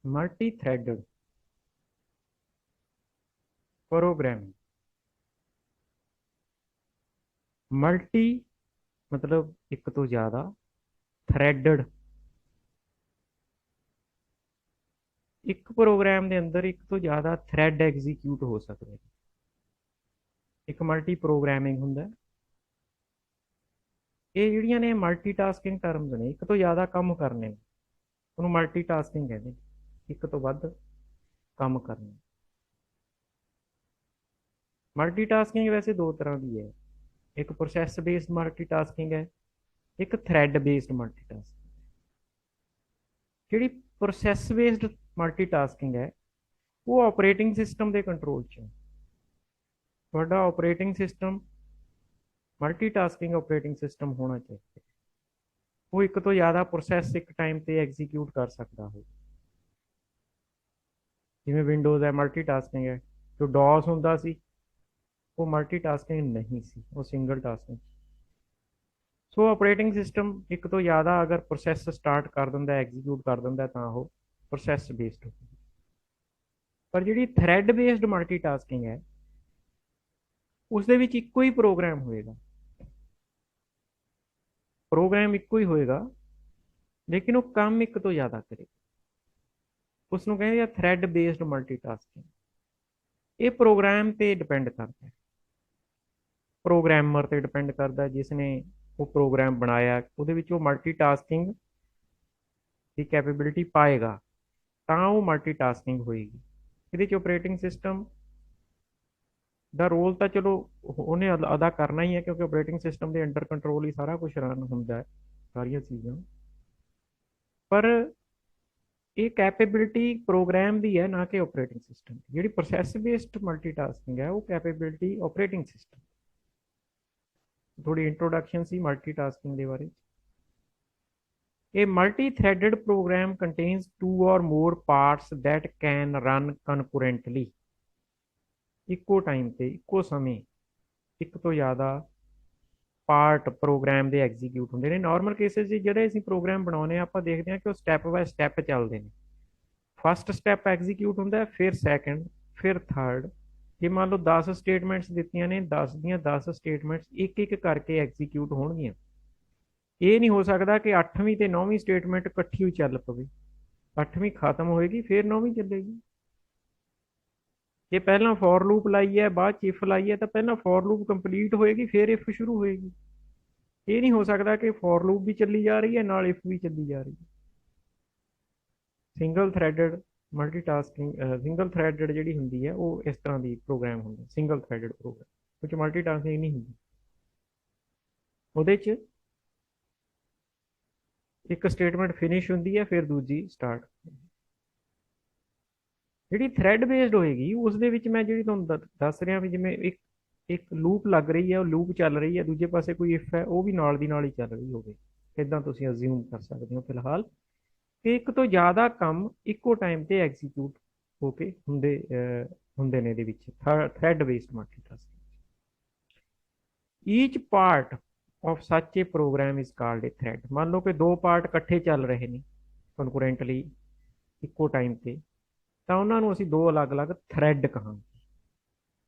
Multi threaded programming. Multi मतलब एक तो ज़्यादा, थ्रेडेड एक प्रोग्राम ਦੇ ਅੰਦਰ ਇੱਕ ਤੋਂ ਜ਼ਿਆਦਾ ਥ੍ਰੈਡ ਐਗਜ਼ੀਕਿਊਟ ਹੋ ਸਕਦੇ। ਇੱਕ ਮਲਟੀ ਪ੍ਰੋਗਰਾਮਿੰਗ ਹੁੰਦਾ। ਇਹ ਜਿਹੜੀਆਂ ਨੇ ਮਲਟੀਟਾਸਕਿੰਗ ਟਰਮਸ ਨੇ, ਇੱਕ ਤੋਂ ਜ਼ਿਆਦਾ ਕੰਮ ਕਰਨੇ ਨੇ, ਉਹਨੂੰ ਮਲਟੀਟਾਸਕਿੰਗ ਕਹਿੰਦੇ ਨੇ। ਇੱਕ ਤੋਂ ਵੱਧ ਕੰਮ ਕਰਨੇ। ਮਲਟੀਟਾਸਕਿੰਗ ਵੈਸੇ ਦੋ ਤਰ੍ਹਾਂ ਦੀ ਹੈ, ਇੱਕ ਪ੍ਰੋਸੈਸ ਬੇਸਡ ਮਲਟੀਟਾਸਕਿੰਗ ਹੈ, ਇੱਕ ਥ੍ਰੈਡ ਬੇਸਡ ਮਲਟੀਟਾਸਕਿੰਗ। ਜਿਹੜੀ ਪ੍ਰੋਸੈਸ ਬੇਸਡ ਮਲਟੀਟਾਸਕਿੰਗ ਹੈ ਉਹ ਆਪਰੇਟਿੰਗ ਸਿਸਟਮ ਦੇ ਕੰਟਰੋਲ 'ਚ ਹੈ। ਤੁਹਾਡਾ operating system multitasking operating system ਹੋਣਾ ਚਾਹੀਦਾ। ਉਹ ਇੱਕ ਤੋਂ ਜ਼ਿਆਦਾ ਪ੍ਰੋਸੈਸ ਇੱਕ ਟਾਈਮ ਤੇ ਐਗਜ਼ੀਕਿਊਟ ਕਰ ਸਕਦਾ ਹੋ। ਜਿਵੇਂ ਵਿੰਡੋਜ਼ ਹੈ ਮਲਟੀਟਾਸਕਿੰਗ ਹੈ, ਜੋ ਡੋਸ ਹੁੰਦਾ ਸੀ ਉਹ ਮਲਟੀਟਾਸਕਿੰਗ ਨਹੀਂ ਸੀ, ਉਹ ਸਿੰਗਲ ਟਾਸਕਿੰਗ। ਸੋ ਆਪਰੇਟਿੰਗ ਸਿਸਟਮ ਇੱਕ ਤੋਂ ਜ਼ਿਆਦਾ ਅਗਰ ਪ੍ਰੋਸੈਸ ਸਟਾਰਟ ਕਰ ਦਿੰਦਾ, ਐਗਜ਼ੀਕਿਊਟ ਕਰ ਦਿੰਦਾ, ਤਾਂ ਉਹ ਪ੍ਰੋਸੈਸ ਬੇਸਡ ਹੋਊਗੀ। ਪਰ ਜਿਹੜੀ ਥ੍ਰੈਡ ਬੇਸਡ ਮਲਟੀਟਾਸਕਿੰਗ ਹੈ ਉਸ ਦੇ ਵਿੱਚ ਇੱਕੋ ਹੀ ਪ੍ਰੋਗਰਾਮ ਹੋਏਗਾ। ਪ੍ਰੋਗਰਾਮ ਇੱਕੋ ਹੀ ਹੋਏਗਾ ਲੇਕਿਨ ਉਹ ਕੰਮ ਇੱਕ ਤੋਂ ਜ਼ਿਆਦਾ ਕਰੇਗਾ। ਉਸ ਨੂੰ ਕਹਿੰਦੇ ਆ ਥ੍ਰੈਡ ਬੇਸਡ ਮਲਟੀਟਾਸਕਿੰਗ। ਇਹ ਪ੍ਰੋਗਰਾਮ ਤੇ ਡਿਪੈਂਡ ਕਰਦਾ ਹੈ, ਪ੍ਰੋਗਰਾਮਰ ਤੇ ਡਿਪੈਂਡ ਕਰਦਾ ਜਿਸ ਨੇ ਉਹ ਪ੍ਰੋਗਰਾਮ ਬਣਾਇਆ, ਉਹਦੇ ਵਿੱਚ ਉਹ ਮਲਟੀਟਾਸਕਿੰਗ ਦੀ ਕੈਪੇਬਿਲਿਟੀ ਪਾਏਗਾ ਤਾਂ ਉਹ ਮਲਟੀਟਾਸਕਿੰਗ ਹੋਏਗੀ। ਇਹਦੇ 'ਚ ਆਪਰੇਟਿੰਗ ਸਿਸਟਮ ਦਾ ਰੋਲ ਤਾਂ ਚਲੋ ਉਹਨੇ ਅਦਾ ਕਰਨਾ ਹੀ ਹੈ, ਕਿਉਂਕਿ ਆਪਰੇਟਿੰਗ ਸਿਸਟਮ ਦੇ ਅੰਡਰ ਕੰਟਰੋਲ ਹੀ ਸਾਰਾ ਕੁਝ ਰਨ ਹੁੰਦਾ ਹੈ, ਸਾਰੀਆਂ ਚੀਜ਼ਾਂ। ਪਰ ਇਹ ਕੈਪੇਬਿਲਿਟੀ ਪ੍ਰੋਗਰਾਮ ਦੀ ਹੈ, ਨਾ ਕਿ ਆਪਰੇਟਿੰਗ ਸਿਸਟਮ ਦੀ। ਜਿਹੜੀ ਪ੍ਰੋਸੈਸ ਬੇਸਡ ਮਲਟੀਟਾਸਕਿੰਗ ਹੈ ਉਹ ਕੈਪੇਬਿਲਿਟੀ ਆਪਰੇਟਿੰਗ ਸਿਸਟਮ। थोड़ी इंट्रोडक्शन सी मल्टीटास्किंग के बारे। A multi-threaded program contains two or more parts that can run concurrently। ਇੱਕੋ ਟਾਈਮ ਤੇ ਇੱਕੋ ਸਮੇਂ ਇੱਕ ਤੋਂ ਜ਼ਿਆਦਾ ਪਾਰਟ ਪ੍ਰੋਗਰਾਮ ਦੇ ਐਗਜ਼ੀਕਿਊਟ ਹੁੰਦੇ ਨੇ। ਨਾਰਮਲ ਕੇਸਿਸ 'ਚ ਜਿਹੜੇ ਅਸੀਂ ਪ੍ਰੋਗਰਾਮ ਬਣਾਉਂਦੇ ਆ ਆਪਾਂ ਦੇਖਦੇ ਹਾਂ ਕਿ ਉਹ ਸਟੈਪ ਬਾਏ ਸਟੈਪ ਚੱਲਦੇ ਨੇ। ਫਸਟ ਸਟੈਪ ਐਗਜ਼ੀਕਿਊਟ ਹੁੰਦਾ, ਫਿਰ ਸੈਕੰਡ, ਫਿਰ ਥਰਡ। ਜੇ ਮੰਨ ਲਓ 10 ਸਟੇਟਮੈਂਟਸ ਦਿੱਤੀਆਂ ਨੇ, 10 ਦੀਆਂ 10 ਸਟੇਟਮੈਂਟਸ ਇੱਕ ਇੱਕ ਕਰਕੇ ਐਗਜ਼ੀਕਿਊਟ ਹੋਣਗੀਆਂ। ਇਹ ਨਹੀਂ ਹੋ ਸਕਦਾ ਕਿ 8ਵੀਂ ਤੇ 9ਵੀਂ ਸਟੇਟਮੈਂਟ ਇਕੱਠੀ ਹੀ ਚੱਲ ਪਵੇ। 8ਵੀਂ ਖਤਮ ਹੋਏਗੀ ਫਿਰ 9ਵੀਂ ਚੱਲੇਗੀ। ਜੇ ਪਹਿਲਾਂ ਫੋਰ ਲੂਪ ਲਾਈ ਹੈ ਬਾਅਦ ਚ ਇਫ ਲਾਈ ਹੈ ਤਾਂ ਪਹਿਲਾਂ ਫੋਰ ਲੂਪ ਕੰਪਲੀਟ ਹੋਏਗੀ ਫਿਰ ਇਫ ਸ਼ੁਰੂ ਹੋਏਗੀ। ਇਹ ਨਹੀਂ ਹੋ ਸਕਦਾ ਕਿ ਫੋਰ ਲੂਪ ਵੀ ਚੱਲੀ ਜਾ ਰਹੀ ਹੈ ਨਾਲ ਇਫ ਵੀ ਚੱਲੀ ਜਾ ਰਹੀ ਹੈ। ਸਿੰਗਲ ਥ੍ਰੈਡਡ ਮਲਟੀਟਾਸਕਿੰਗ, ਸਿੰਗਲ ਥ੍ਰੈਡਡ ਜਿਹੜੀ ਹੁੰਦੀ ਹੈ ਉਹ ਇਸ ਤਰ੍ਹਾਂ ਦੀ ਪ੍ਰੋਗਰਾਮ ਹੁੰਦਾ, ਸਿੰਗਲ ਥ੍ਰੈਡਡ ਪ੍ਰੋਗਰਾਮ ਵਿੱਚ ਮਲਟੀਟਾਸਕਿੰਗ ਨਹੀਂ ਹੁੰਦੀ। ਉਹਦੇ 'ਚ ਇੱਕ ਸਟੇਟਮੈਂਟ ਫਿਨਿਸ਼ ਹੁੰਦੀ ਹੈ ਫਿਰ ਦੂਜੀ ਸਟਾਰਟ। ਜਿਹੜੀ ਥ੍ਰੈਡ ਬੇਸਡ ਹੋਏਗੀ ਉਸ ਦੇ ਵਿੱਚ ਮੈਂ ਜਿਹੜੀ ਤੁਹਾਨੂੰ ਦੱਸ ਰਿਹਾ ਵੀ ਜਿਵੇਂ ਇੱਕ ਇੱਕ ਲੂਪ ਲੱਗ ਰਹੀ ਹੈ, ਉਹ ਲੂਪ ਚੱਲ ਰਹੀ ਹੈ, ਦੂਜੇ ਪਾਸੇ ਕੋਈ ਇਫ ਹੈ ਉਹ ਵੀ ਨਾਲ ਦੀ ਨਾਲ ਹੀ ਚੱਲ ਰਹੀ ਹੋਵੇ। ਇਦਾਂ ਤੁਸੀਂ ਅਜ਼ਿਊਮ ਕਰ ਸਕਦੇ ਹੋ ਫਿਲਹਾਲ ਕਿ ਇੱਕ ਤੋਂ ਜ਼ਿਆਦਾ ਕੰਮ ਇੱਕੋ ਟਾਈਮ ਤੇ ਐਗਜ਼ੀਕਿਊਟ ਹੋ ਕੇ ਹੁੰਦੇ ਨੇ ਇਹਦੇ ਵਿੱਚ thread based multitasking. Each part of such a program is called a thread. ਮੰਨ ਲਓ ਕਿ ਦੋ ਪਾਰਟ ਇਕੱਠੇ ਚੱਲ ਰਹੇ ਨੇ ਕੰਕੂਰੈਂਟਲੀ ਇੱਕੋ ਟਾਈਮ ਤੇ, ਤਾਂ ਉਹਨਾਂ ਨੂੰ ਅਸੀਂ ਦੋ ਅਲੱਗ-ਅਲੱਗ ਥ੍ਰੈਡ ਕਹਾਂਗੇ।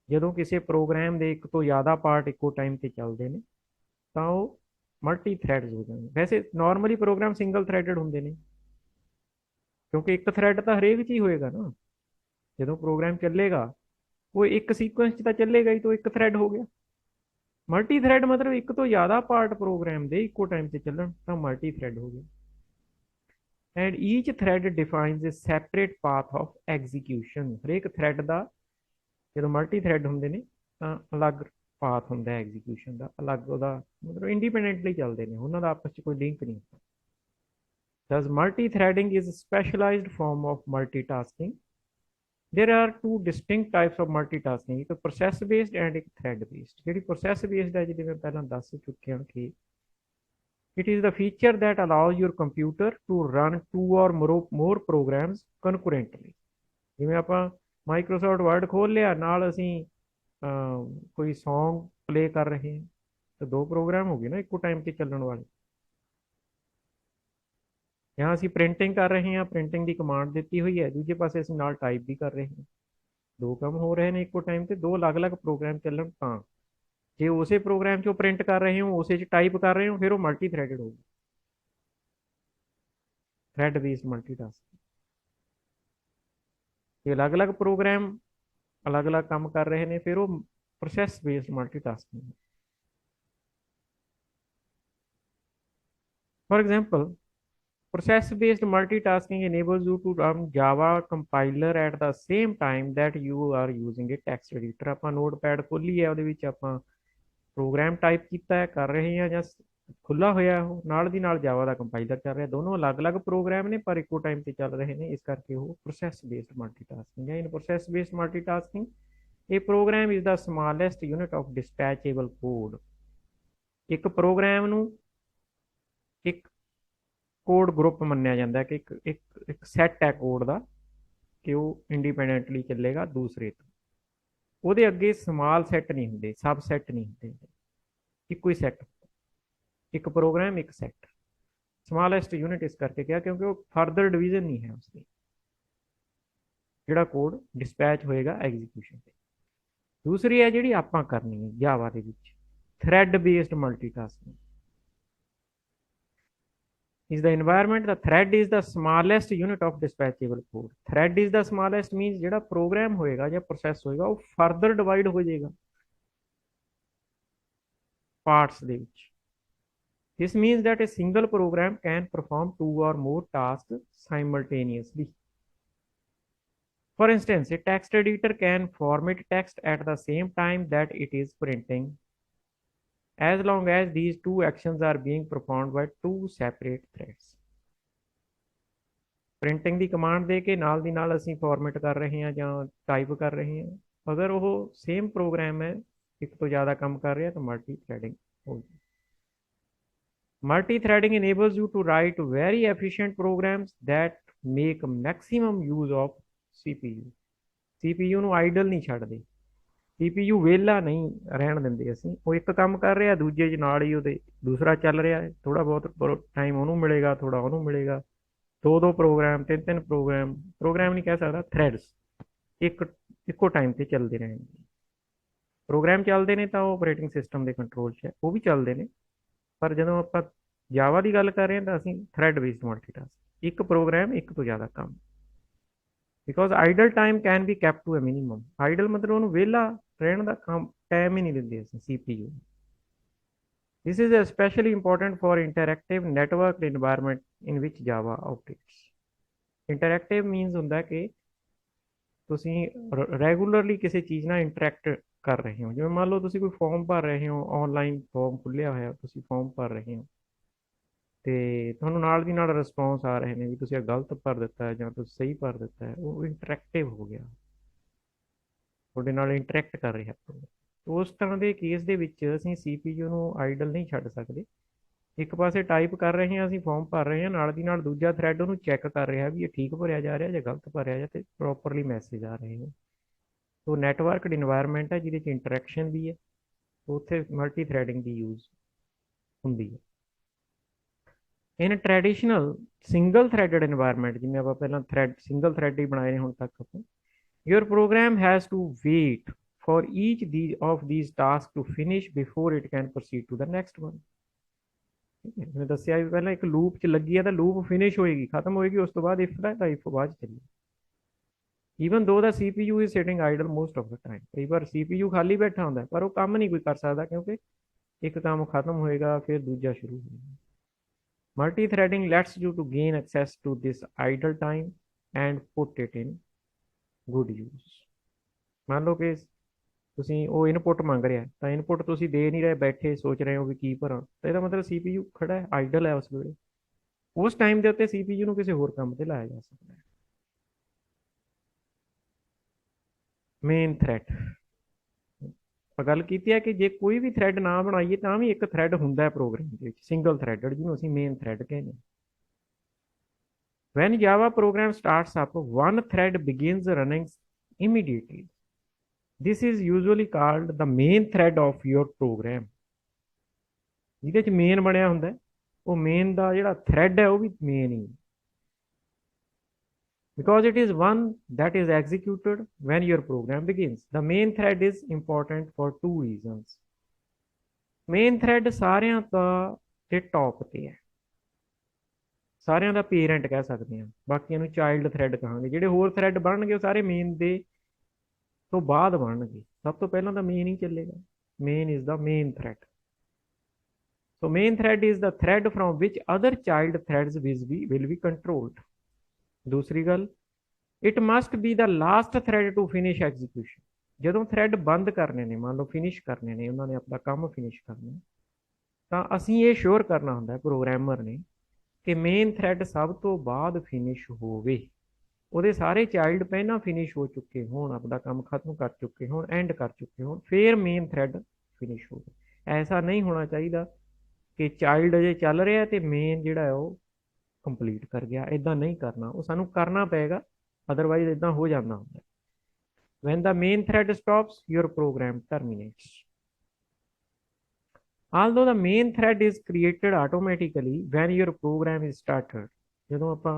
ਜਦੋਂ ਕਿਸੇ ਪ੍ਰੋਗਰਾਮ ਦੇ ਇੱਕ ਤੋਂ ਜ਼ਿਆਦਾ ਪਾਰਟ ਇੱਕੋ ਟਾਈਮ ਤੇ ਚੱਲਦੇ ਨੇ ਤਾਂ ਉਹ ਮਲਟੀ ਥ੍ਰੈਡਸ ਹੋ ਜਾਂਦੇ। ਵੈਸੇ ਨਾਰਮਲੀ ਪ੍ਰੋਗਰਾਮ ਸਿੰਗਲ ਥ੍ਰੈਡਡ ਹੁੰਦੇ ਨੇ ਕਿਉਂਕਿ ਇੱਕ ਥ੍ਰੈਡ ਤਾਂ ਹਰੇਕ 'ਚ ਹੀ ਹੋਏਗਾ ਨਾ। ਜਦੋਂ ਪ੍ਰੋਗਰਾਮ ਚੱਲੇਗਾ ਉਹ ਇੱਕ ਸੀਕੁਐਂਸ 'ਚ ਤਾਂ ਚੱਲੇਗਾ ਹੀ, ਤਾਂ ਇੱਕ ਥ੍ਰੈਡ ਹੋ ਗਿਆ। ਮਲਟੀ ਥ੍ਰੈਡ ਮਤਲਬ ਇੱਕ ਤੋਂ ਜ਼ਿਆਦਾ ਪਾਰਟ ਪ੍ਰੋਗਰਾਮ ਦੇ ਇੱਕੋ ਟਾਈਮ ਤੇ ਚੱਲਣ ਤਾਂ ਮਲਟੀ ਥ੍ਰੈਡ ਹੋ ਗਿਆ। And each thread defines a separate path of execution. ਹਰੇਕ ਥ੍ਰੈਡ ਦਾ ਜਦੋਂ ਮਲਟੀ ਥ੍ਰੈਡ ਹੁੰਦੇ ਨੇ ਤਾਂ ਅਲੱਗ ਪਾਥ ਹੁੰਦਾ ਐਗਜ਼ੀਕਿਊਸ਼ਨ ਦਾ, ਅਲੱਗ ਉਹਦਾ ਮਤਲਬ ਇੰਡੀਪੈਂਡੈਂਟਲੀ ਚੱਲਦੇ ਨੇ, ਉਹਨਾਂ ਦਾ ਆਪਸ 'ਚ ਕੋਈ ਲਿੰਕ ਨਹੀਂ। Thus, multi-threading is a specialized form of multitasking. There are two distinct types of multitasking, एक process based and एक thread based। ਜਿਹੜੀ process based ਹੈ ਜਿਹਦੇ ਮੈਂ ਪਹਿਲਾਂ ਦੱਸ ਚੁੱਕਿਆ ਕਿ it is the feature that allows your computer to run two or more programs concurrently। ਜਿਵੇਂ ਆਪਾਂ ਮਾਈਕਰੋਸੌਫਟ ਵਰਡ ਖੋਲ ਲਿਆ, ਨਾਲ ਅਸੀਂ ਕੋਈ Song ਪਲੇ ਕਰ ਰਹੇ ਹਾਂ, ਤਾਂ ਦੋ ਪ੍ਰੋਗਰਾਮ ਹੋ ਗਏ ਨਾ ਇੱਕੋ ਟਾਈਮ ਤੇ ਚੱਲਣ ਵਾਲੇ। यहाँ ਅਸੀਂ ਪ੍ਰਿੰਟਿੰਗ ਕਰ ਰਹੇ ਹਾਂ, ਪ੍ਰਿੰਟਿੰਗ ਦੀ ਕਮਾਂਡ ਦਿੱਤੀ ਹੋਈ ਹੈ, ਦੂਜੇ ਪਾਸੇ ਅਸੀਂ ਨਾਲ ਟਾਈਪ ਵੀ ਕਰ ਰਹੇ ਹਾਂ। ਦੋ ਕੰਮ ਹੋ ਰਹੇ ਨੇ ਇੱਕੋ ਟਾਈਮ ਤੇ, ਦੋ ਅਲੱਗ-ਅਲੱਗ ਪ੍ਰੋਗਰਾਮ ਚੱਲਣ ਤਾਂ। ਜੇ ਉਸੇ ਪ੍ਰੋਗਰਾਮ 'ਚੋਂ ਪ੍ਰਿੰਟ ਕਰ ਰਹੇ ਹੋ, ਉਸੇ 'ਚ ਟਾਈਪ ਕਰ ਰਹੇ ਹੋ, ਫਿਰ ਉਹ ਮਲਟੀ ਥ੍ਰੈਡਡ ਹੋਊਗੀ, ਥ੍ਰੈਡ ਬੇਸਡ ਮਲਟੀਟਾਸਕਿੰਗ। ਇਹ ਅਲੱਗ-ਅਲੱਗ ਪ੍ਰੋਗਰਾਮ ਅਲੱਗ-ਅਲੱਗ ਕੰਮ ਕਰ ਰਹੇ ਨੇ, ਫਿਰ ਉਹ ਪ੍ਰੋਸੈਸ ਬੇਸਡ ਮਲਟੀਟਾਸਕਿੰਗ ਹੈ। For example, process-based multitasking enables you to run Java compiler at the same time that you are using a text editor। ਆਪਾਂ ਨੋਟਪੈਡ ਖੋਲੀ ਹੈ, ਉਹਦੇ ਵਿੱਚ ਆਪਾਂ ਪ੍ਰੋਗਰਾਮ ਟਾਈਪ ਕੀਤਾ ਹੈ, ਕਰ ਰਹੇ ਹਾਂ, ਜਾਂ ਖੁੱਲਾ ਹੋਇਆ ਉਹ ਨਾਲ ਦੀ ਨਾਲ ਜਾਵਾ ਦਾ ਕੰਪਾਈਲਰ ਚੱਲ ਰਿਹਾ। ਦੋਨੋਂ ਅਲੱਗ-ਅਲੱਗ ਪ੍ਰੋਗਰਾਮ ਨੇ ਪਰ ਇੱਕੋ ਟਾਈਮ ਤੇ ਚੱਲ ਰਹੇ ਨੇ, ਇਸ ਕਰਕੇ ਉਹ ਪ੍ਰੋਸੈਸ ਬੇਸਡ ਮਲਟੀਟਾਸਕਿੰਗ ਹੈ। ਇਨ ਪ੍ਰੋਸੈਸ ਬੇਸਡ ਮਲਟੀਟਾਸਕਿੰਗ ਇਹ program is the smallest unit of dispatchable code. ਇੱਕ ਪ੍ਰੋਗਰਾਮ ਨੂੰ ਇੱਕ ਕੋਡ ਗਰੁੱਪ ਮੰਨਿਆ ਜਾਂਦਾ ਹੈ ਕਿ ਇੱਕ ਇੱਕ ਇੱਕ ਸੈੱਟ ਹੈ ਕੋਡ ਦਾ, ਕਿ ਉਹ ਇੰਡੀਪੈਂਡੈਂਟਲੀ ਚੱਲੇਗਾ ਦੂਸਰੇ ਤੋਂ। ਉਹਦੇ ਅੱਗੇ ਸਮਾਲ ਸੈੱਟ ਨਹੀਂ ਹੁੰਦੇ, ਸਬ ਸੈੱਟ ਨਹੀਂ ਹੁੰਦੇ, ਇੱਕੋ ਹੀ ਸੈੱਟ, ਇੱਕ ਪ੍ਰੋਗਰਾਮ ਇੱਕ ਸੈੱਟ। ਸਮਾਲੈਸਟ ਯੂਨਿਟ ਇਸ ਕਰਕੇ ਕਿਹਾ ਕਿਉਂਕਿ ਉਹ ਫਰਦਰ ਡਿਵੀਜ਼ਨ ਨਹੀਂ ਹੈ ਉਸਦੀ, ਜਿਹੜਾ ਕੋਡ ਡਿਸਪੈਚ ਹੋਏਗਾ ਐਗਜ਼ੀਕਿਊਸ਼ਨ ਤੇ। ਦੂਸਰੀ ਹੈ ਜਿਹੜੀ ਆਪਾਂ ਕਰਨੀ ਹੈ ਜਾਵਾ ਦੇ ਵਿੱਚ, thread based multitasking. is the environment, the thread is the smallest unit of dispatchable code। thread is the smallest means ਜਿਹੜਾ ਪ੍ਰੋਗਰਾਮ ਹੋਏਗਾ ਜਾਂ ਪ੍ਰੋਸੈਸ ਹੋਏਗਾ ਉਹ ਫਰਦਰ ਡਿਵਾਈਡ ਹੋ ਜਾਏਗਾ ਪਾਰਟਸ ਦੇ ਵਿੱਚ। this means that a single program can perform 2 or more tasks simultaneously। for instance, a text editor can format text at the same time that it is printing, as long as these two actions are being performed by two separate threads। Printing the command ਦੇ ਕੇ ਨਾਲ ਦੀ ਨਾਲ ਅਸੀਂ format ਕਰ ਰਹੇ ਹਾਂ ਜਾਂ type ਕਰ ਰਹੇ ਹਾਂ, ਅਗਰ ਉਹ ਸੇਮ ਪ੍ਰੋਗਰਾਮ ਹੈ, ਇੱਕ ਤੋਂ ਜ਼ਿਆਦਾ ਕੰਮ ਕਰ ਰਿਹਾ ਤਾਂ ਮਲਟੀ ਥ੍ਰੈਡਿੰਗ ਹੋਊਗੀ। Multi threading enables you to write very efficient programs that make maximum use of CPU। CPU ਨੂੰ ਆਈਡਲ ਨਹੀਂ ਛੱਡਦੇ, CPU ਵਿਹਲਾ ਨਹੀਂ ਰਹਿਣ ਦਿੰਦੇ ਅਸੀਂ। ਉਹ ਇੱਕ ਕੰਮ ਕਰ ਰਿਹਾ, ਦੂਜੇ 'ਚ ਨਾਲ ਹੀ ਉਹਦੇ ਦੂਸਰਾ ਚੱਲ ਰਿਹਾ ਹੈ, ਥੋੜਾ ਬਹੁਤ ਟਾਈਮ ਉਹਨੂੰ ਮਿਲੇਗਾ, ਥੋੜਾ ਉਹਨੂੰ ਮਿਲੇਗਾ, ਦੋ ਪ੍ਰੋਗਰਾਮ, ਤਿੰਨ ਪ੍ਰੋਗਰਾਮ ਨਹੀਂ ਕਹਿ ਸਕਦਾ, ਥ੍ਰੈਡਸ ਇੱਕੋ ਟਾਈਮ ਤੇ ਚੱਲਦੇ ਰਹਿਣਗੇ। ਪ੍ਰੋਗਰਾਮ ਚੱਲਦੇ ਨੇ ਤਾਂ ਉਹ ਆਪਰੇਟਿੰਗ ਸਿਸਟਮ ਦੇ ਕੰਟਰੋਲ 'ਚ ਹੈ, ਉਹ ਵੀ ਚੱਲਦੇ ਨੇ, ਪਰ ਜਦੋਂ ਆਪਾਂ ਜਾਵਾ ਦੀ ਗੱਲ ਕਰ ਰਹੇ ਹਾਂ ਤਾਂ ਅਸੀਂ ਥ੍ਰੈਡ ਬੇਸਡ ਮਲਟੀਟਾਸਕ, ਇੱਕ ਪ੍ਰੋਗਰਾਮ ਇੱਕ ਤੋਂ ਜ਼ਿਆਦਾ ਕੰਮ। Because idle time can be kept to a minimum. Idle ਮਤਲਬ ਉਹਨੂੰ ਵਿਹਲਾ ਰਹਿਣ ਦਾ ਟਾਈਮ ਹੀ ਨਹੀਂ ਦਿੰਦੇ ਅਸੀਂ CPU। This is especially important for interactive network environment in which Java operates। Interactive means ਹੁੰਦਾ ਕਿ ਤੁਸੀਂ ਰੈਗੂਲਰਲੀ ਕਿਸੇ ਚੀਜ਼ ਨਾਲ ਇੰਟਰੈਕਟ ਕਰ ਰਹੇ ਹੋ। ਜਿਵੇਂ ਮੰਨ ਲਓ ਤੁਸੀਂ ਕੋਈ ਫਾਰਮ ਭਰ ਰਹੇ ਹੋ, ਆਨਲਾਈਨ ਫਾਰਮ ਖੁੱਲਿਆ ਹੋਇਆ, ਤੁਸੀਂ ਫਾਰਮ ਭਰ ਰਹੇ ਹੋ ਤੇ ਤੁਹਾਨੂੰ ਨਾਲ ਦੀ ਨਾਲ ਰਿਸਪੌਂਸ ਆ ਰਹੇ ਨੇ ਵੀ ਤੁਸੀਂ ਇਹ ਗਲਤ ਭਰ ਦਿੱਤਾ ਹੈ ਜਾਂ ਤੁਸੀਂ ਸਹੀ ਭਰ ਦਿੱਤਾ ਹੈ, ਉਹ ਇੰਟਰੈਕਟਿਵ ਹੋ ਗਿਆ, ਤੁਹਾਡੇ ਨਾਲ ਇੰਟਰੈਕਟ ਕਰ ਰਿਹਾ। ਉਸ ਤਰ੍ਹਾਂ ਦੇ ਕੇਸ ਦੇ ਵਿੱਚ ਅਸੀਂ CPU ਨੂੰ ਆਈਡਲ ਨਹੀਂ ਛੱਡ ਸਕਦੇ। ਇੱਕ ਪਾਸੇ ਟਾਈਪ ਕਰ ਰਹੇ ਹਾਂ, ਅਸੀਂ ਫਾਰਮ ਭਰ ਰਹੇ ਹਾਂ, ਨਾਲ ਦੀ ਨਾਲ ਦੂਜਾ ਥ੍ਰੈਡ ਉਹਨੂੰ ਚੈੱਕ ਕਰ ਰਿਹਾ ਵੀ ਇਹ ਠੀਕ ਭਰਿਆ ਜਾ ਰਿਹਾ ਜਾਂ ਗਲਤ ਭਰਿਆ ਜਾਂ ਤੇ ਪ੍ਰੋਪਰਲੀ ਮੈਸੇਜ ਆ ਰਹੇ ਨੇ। ਸੋ ਨੈਟਵਰਕਡ ਇਨਵਾਇਰਮੈਂਟ ਹੈ ਜਿਹਦੇ 'ਚ ਇੰਟਰੈਕਸ਼ਨ ਵੀ ਹੈ, ਉੱਥੇ ਮਲਟੀ ਥ੍ਰੈਡਿੰਗ ਦੀ ਯੂਜ਼ ਹੁੰਦੀ ਹੈ। ਇਨ ਟ੍ਰੈਡੀਸ਼ਨਲ ਸਿੰਗਲ ਥ੍ਰੈਡਡ ਇਨਵਾਇਰਮੈਂਟ, ਜਿਵੇਂ ਆਪਾਂ ਪਹਿਲਾਂ ਸਿੰਗਲ ਥ੍ਰੈਡ ਹੀ ਬਣਾਏ ਨੇ ਹੁਣ ਤੱਕ ਆਪਾਂ, your program has to wait for each of these tasks to finish before it can proceed to the next one। मैं दसिया भी पहला एक लूप च लगी है तो लूप फिनिश होएगी, खत्म होएगी, उस तो बाद इफ दा तो इफ बाद चली। ਈਵਨ ਦੋ ਦਾ CPU is sitting Idol most of the time. ਕਈ ਵਾਰ CPU ਖਾਲੀ ਬੈਠਾ ਹੁੰਦਾ ਪਰ ਉਹ ਕੰਮ ਨਹੀਂ ਕੋਈ ਕਰ ਸਕਦਾ ਕਿਉਂਕਿ ਇੱਕ ਕੰਮ ਖਤਮ ਹੋਏਗਾ ਫਿਰ ਦੂਜਾ ਸ਼ੁਰੂ ਹੋਏਗਾ। Multi threading lets you to gain access to this idle time and put it in good use. ਮੰਨ ਲਓ ਕਿ ਤੁਸੀਂ ਉਹ ਇਨਪੁੱਟ ਮੰਗ ਰਿਹਾ ਤਾਂ ਇਨਪੁੱਟ ਤੁਸੀਂ ਦੇ ਨਹੀਂ ਰਹੇ, ਬੈਠੇ ਸੋਚ ਰਹੇ ਹੋ ਵੀ ਕੀ ਭਰਾਂ, ਤਾਂ ਇਹਦਾ ਮਤਲਬ CPU ਖੜਾ ਹੈ, ਆਈਡਲ ਹੈ ਉਸ ਵੇਲੇ। ਉਸ ਟਾਈਮ ਦੇ ਉੱਤੇ CPU ਨੂੰ ਕਿਸੇ ਹੋਰ ਕੰਮ ਤੇ ਲਾਇਆ ਜਾ ਸਕਦਾ ਹੈ। ਮੇਨ ਥ੍ਰੈਡ ਆਪਾਂ ਗੱਲ ਕੀਤੀ ਹੈ ਕਿ ਜੇ ਕੋਈ ਵੀ ਥ੍ਰੈਡ ਨਾ ਬਣਾਈਏ ਤਾਂ ਵੀ ਇੱਕ ਥ੍ਰੈਡ ਹੁੰਦਾ ਹੈ ਪ੍ਰੋਗਰਾਮ ਦੇ ਵਿੱਚ, ਸਿੰਗਲ ਥ੍ਰੈਡਡ, ਜਿਹਨੂੰ ਅਸੀਂ ਮੇਨ ਥ੍ਰੈਡ ਕਹਿੰਦੇ ਹਾਂ। When Java program starts up, one thread begins running immediately। This is usually called the main thread of your program। ਜਿਹਦੇ ਚ ਮੇਨ ਬਣਿਆ ਹੁੰਦਾ ਉਹ ਮੇਨ ਦਾ ਜਿਹੜਾ ਥ੍ਰੈਡ ਹੈ ਉਹ ਵੀ ਮੇਨ ਹੀ, because it is one that is executed when your program begins. The main thread is important for two reasons. Main thread ਸਾਰਿਆਂ ਦਾ ਤੇ ਟੌਪ ਤੇ ਹੈ, ਸਾਰਿਆਂ ਦਾ ਪੇਰੈਂਟ ਕਹਿ ਸਕਦੇ ਹਾਂ, ਬਾਕੀਆਂ ਨੂੰ ਚਾਈਲਡ ਥ੍ਰੈਡ ਕਹਾਂਗੇ। ਜਿਹੜੇ ਹੋਰ ਥ੍ਰੈਡ ਬਣਨਗੇ ਉਹ ਸਾਰੇ ਮੇਨ ਦੇ ਤੋਂ ਬਾਅਦ ਬਣਨਗੇ, ਸਭ ਤੋਂ ਪਹਿਲਾਂ ਤਾਂ ਮੇਨ ਹੀ ਚੱਲੇਗਾ। Main is the main thread. So main thread is the thread from which other child threads will be controlled. दूसरी गल, it must be the last thread to finish execution. ਜਦੋਂ ਥ੍ਰੈਡ ਬੰਦ ਕਰਨੇ ਨੇ, ਮੰਨ ਲਓ ਫਿਨਿਸ਼ ਕਰਨੇ ਨੇ, ਉਹਨਾਂ ਨੇ ਆਪਣਾ ਕੰਮ ਫਿਨਿਸ਼ ਕਰਨਾ, ਤਾਂ ਅਸੀਂ ਇਹ ਸ਼ੋਰ ਕਰਨਾ ਹੁੰਦਾ ਪ੍ਰੋਗਰਾਮਰ ਨੇ ਕਿ ਮੇਨ ਥ੍ਰੈਡ ਸਭ ਤੋਂ ਬਾਅਦ ਫਿਨਿਸ਼ ਹੋਵੇ, ਉਹਦੇ ਸਾਰੇ ਚਾਈਲਡ ਪਹਿਲਾਂ ਫਿਨਿਸ਼ ਹੋ ਚੁੱਕੇ ਹੋਣ, ਆਪਣਾ ਕੰਮ ਖਤਮ ਕਰ ਚੁੱਕੇ ਹੋਣ, ਐਂਡ ਕਰ ਚੁੱਕੇ ਹੋਣ, ਫਿਰ ਮੇਨ ਥ੍ਰੈਡ ਫਿਨਿਸ਼ ਹੋਵੇ। ਐਸਾ ਨਹੀਂ ਹੋਣਾ ਚਾਹੀਦਾ ਕਿ ਚਾਈਲਡ ਅਜੇ ਚੱਲ ਰਿਹਾ ਤੇ ਮੇਨ ਜਿਹੜਾ ਉਹ ਕੰਪਲੀਟ ਕਰ ਗਿਆ। ਇਦਾਂ ਨਹੀਂ ਕਰਨਾ, ਉਹ ਸਾਨੂੰ ਕਰਨਾ ਪਏਗਾ, ਅਦਰਵਾਈਜ਼ ਇਦਾਂ ਹੋ ਜਾਂਦਾ ਹੁੰਦਾ। When the main thread stops, your program terminates. Although the main thread is created automatically when your program is started. ਜਦੋਂ ਆਪਾਂ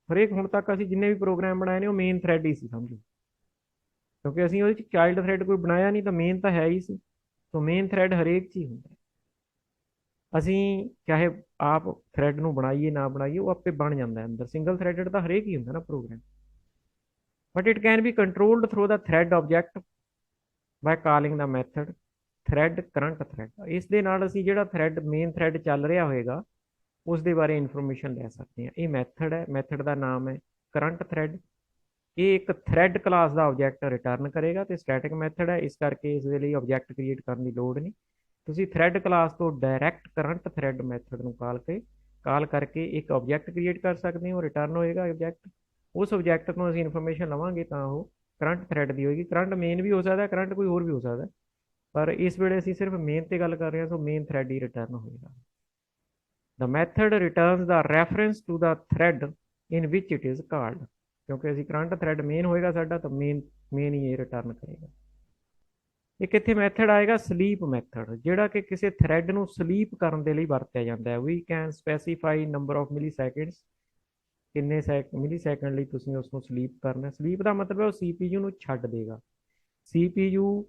ਹਰੇਕ ਹੁਣ ਤੱਕ ਅਸੀਂ ਜਿੰਨੇ ਵੀ ਪ੍ਰੋਗਰਾਮ ਬਣਾਏ ਨੇ ਉਹ ਮੇਨ ਥ੍ਰੈਡ ਹੀ ਸੀ ਸਮਝੋ, ਕਿਉਂਕਿ ਅਸੀਂ ਉਹਦੇ 'ਚ ਚਾਈਲਡ ਥ੍ਰੈਡ ਕੋਈ ਬਣਾਇਆ ਨਹੀਂ, ਤਾਂ ਮੇਨ ਤਾਂ ਹੈ ਹੀ ਸੀ। ਸੋ ਮੇਨ ਥ੍ਰੈਡ ਹਰੇਕ 'ਚ ਹੀ ਹੁੰਦਾ। ਅਸੀਂ ਚਾਹੇ ਆਪ ਥ੍ਰੈਡ ਨੂੰ ਬਣਾਈਏ ਨਾ ਬਣਾਈਏ, ਉਹ ਆਪੇ ਬਣ ਜਾਂਦਾ ਅੰਦਰ। ਸਿੰਗਲ ਥ੍ਰੈਡਡ ਤਾਂ ਹਰੇਕ ਹੀ ਹੁੰਦਾ ਨਾ programme, but it can be controlled through the thread object by calling the method thread current thread. ਇਸ ਦੇ ਨਾਲ ਅਸੀਂ ਜਿਹੜਾ ਥ੍ਰੈਡ ਮੇਨ ਥ੍ਰੈਡ ਚੱਲ ਰਿਹਾ ਹੋਏਗਾ ਉਸ ਦੇ ਬਾਰੇ ਇਨਫੋਰਮੇਸ਼ਨ ਲੈ ਸਕਦੇ ਹਾਂ। ਇਹ ਮੈਥਡ ਹੈ, ਮੈਥਡ ਦਾ ਨਾਮ ਹੈ ਕਰੰਟ ਥ੍ਰੈਡ। ਇਹ ਇੱਕ ਥ੍ਰੈਡ ਕਲਾਸ ਦਾ ਆਬਜੈਕਟ ਰਿਟਰਨ ਕਰੇਗਾ ਤੇ ਸਟੈਟਿਕ ਮੈਥਡ ਹੈ, ਇਸ ਕਰਕੇ ਇਸ ਦੇ ਲਈ ਆਬਜੈਕਟ ਕ੍ਰੀਏਟ ਕਰਨ ਦੀ ਲੋੜ ਨਹੀਂ। ਤੁਸੀਂ ਥ੍ਰੈਡ ਕਲਾਸ ਤੋਂ ਡਾਇਰੈਕਟ ਕਰੰਟ ਥ੍ਰੈਡ ਮੈਥਡ ਨੂੰ ਕਾਲ ਕਰਕੇ ਇੱਕ ਆਬਜੈਕਟ ਕ੍ਰੀਏਟ ਕਰ ਸਕਦੇ ਹੋ, ਰਿਟਰਨ ਹੋਏਗਾ ਆਬਜੈਕਟ। ਉਸ ਆਬਜੈਕਟ ਤੋਂ ਅਸੀਂ ਇਨਫੋਰਮੇਸ਼ਨ ਲਵਾਂਗੇ ਤਾਂ ਉਹ ਕਰੰਟ ਥ੍ਰੈਡ ਦੀ ਹੋਏਗੀ। ਕਰੰਟ ਮੇਨ ਵੀ ਹੋ ਸਕਦਾ, ਕਰੰਟ ਕੋਈ ਹੋਰ ਵੀ ਹੋ ਸਕਦਾ, ਪਰ ਇਸ ਵੇਲੇ ਅਸੀਂ ਸਿਰਫ ਮੇਨ ਤੇ ਗੱਲ ਕਰ ਰਹੇ ਹਾਂ, ਸੋ ਮੇਨ ਥ੍ਰੈਡ ਹੀ ਰਿਟਰਨ ਹੋਏਗਾ। The method returns the reference to the thread in which it is called. ਕਿਉਂਕਿ ਅਸੀਂ ਕਰੰਟ ਥ੍ਰੈਡ ਮੇਨ ਹੋਏਗਾ ਸਾਡਾ, ਤਾਂ ਮੇਨ ਹੀ ਇਹ ਰਿਟਰਨ ਕਰੇਗਾ। ਇੱਕ ਇੱਥੇ ਮੈਥਡ ਆਏਗਾ ਸਲੀਪ ਮੈਥਡ, ਜਿਹੜਾ ਕਿ ਕਿਸੇ ਥ੍ਰੈਡ ਨੂੰ ਸਲੀਪ ਕਰਨ ਦੇ ਲਈ ਵਰਤਿਆ ਜਾਂਦਾ ਹੈ। We can specify number of milliseconds, ਕਿੰਨੇ ਮਿਲੀ ਸੈਕਿੰਡ ਲਈ ਤੁਸੀਂ ਉਸ ਨੂੰ ਸਲੀਪ ਕਰਨਾ। ਸਲੀਪ ਦਾ ਮਤਲਬ ਹੈ ਉਹ CPU ਨੂੰ ਛੱਡ ਦੇਗਾ। CPU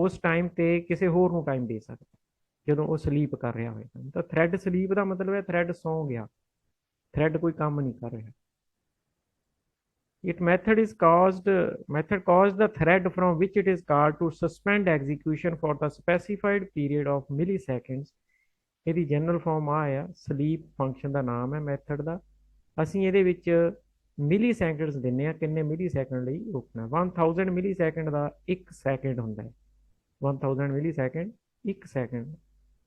ਉਸ ਟਾਈਮ ਤੇ ਕਿਸੇ ਹੋਰ ਨੂੰ ਟਾਈਮ ਦੇ ਸਕਦਾ ਜਦੋਂ ਉਹ ਸਲੀਪ ਕਰ ਰਿਹਾ ਹੋਏਗਾ। ਤਾਂ ਥ੍ਰੈਡ ਸਲੀਪ ਦਾ ਮਤਲਬ ਹੈ ਥ੍ਰੈਡ ਸੌਂ ਗਿਆ, ਥ੍ਰੈਡ ਕੋਈ ਕੰਮ ਨਹੀਂ ਕਰ ਰਿਹਾ। method caused the thread from which it is called to suspend execution for the specified period of milliseconds. ਇਹਦੀ ਜਨਰਲ ਫਾਰਮ ਆ ਸਲੀਪ ਫੰਕਸ਼ਨ ਦਾ ਨਾਮ ਹੈ ਮੈਥਡ ਦਾ। ਅਸੀਂ ਇਹਦੇ ਵਿੱਚ ਮਿਲੀ ਸੈਕਿੰਡਸ ਦਿੰਦੇ ਹਾਂ, ਕਿੰਨੇ ਮਿਲੀ ਸੈਕਿੰਡ ਲਈ ਰੁਕਣਾ। 1000 ਮਿਲੀ ਸੈਕਿੰਡ ਦਾ 1 ਸੈਕਿੰਡ ਹੁੰਦਾ ਹੈ। 1000 ਮਿਲੀ ਸੈਕਿੰਡ 1 ਸੈਕਿੰਡ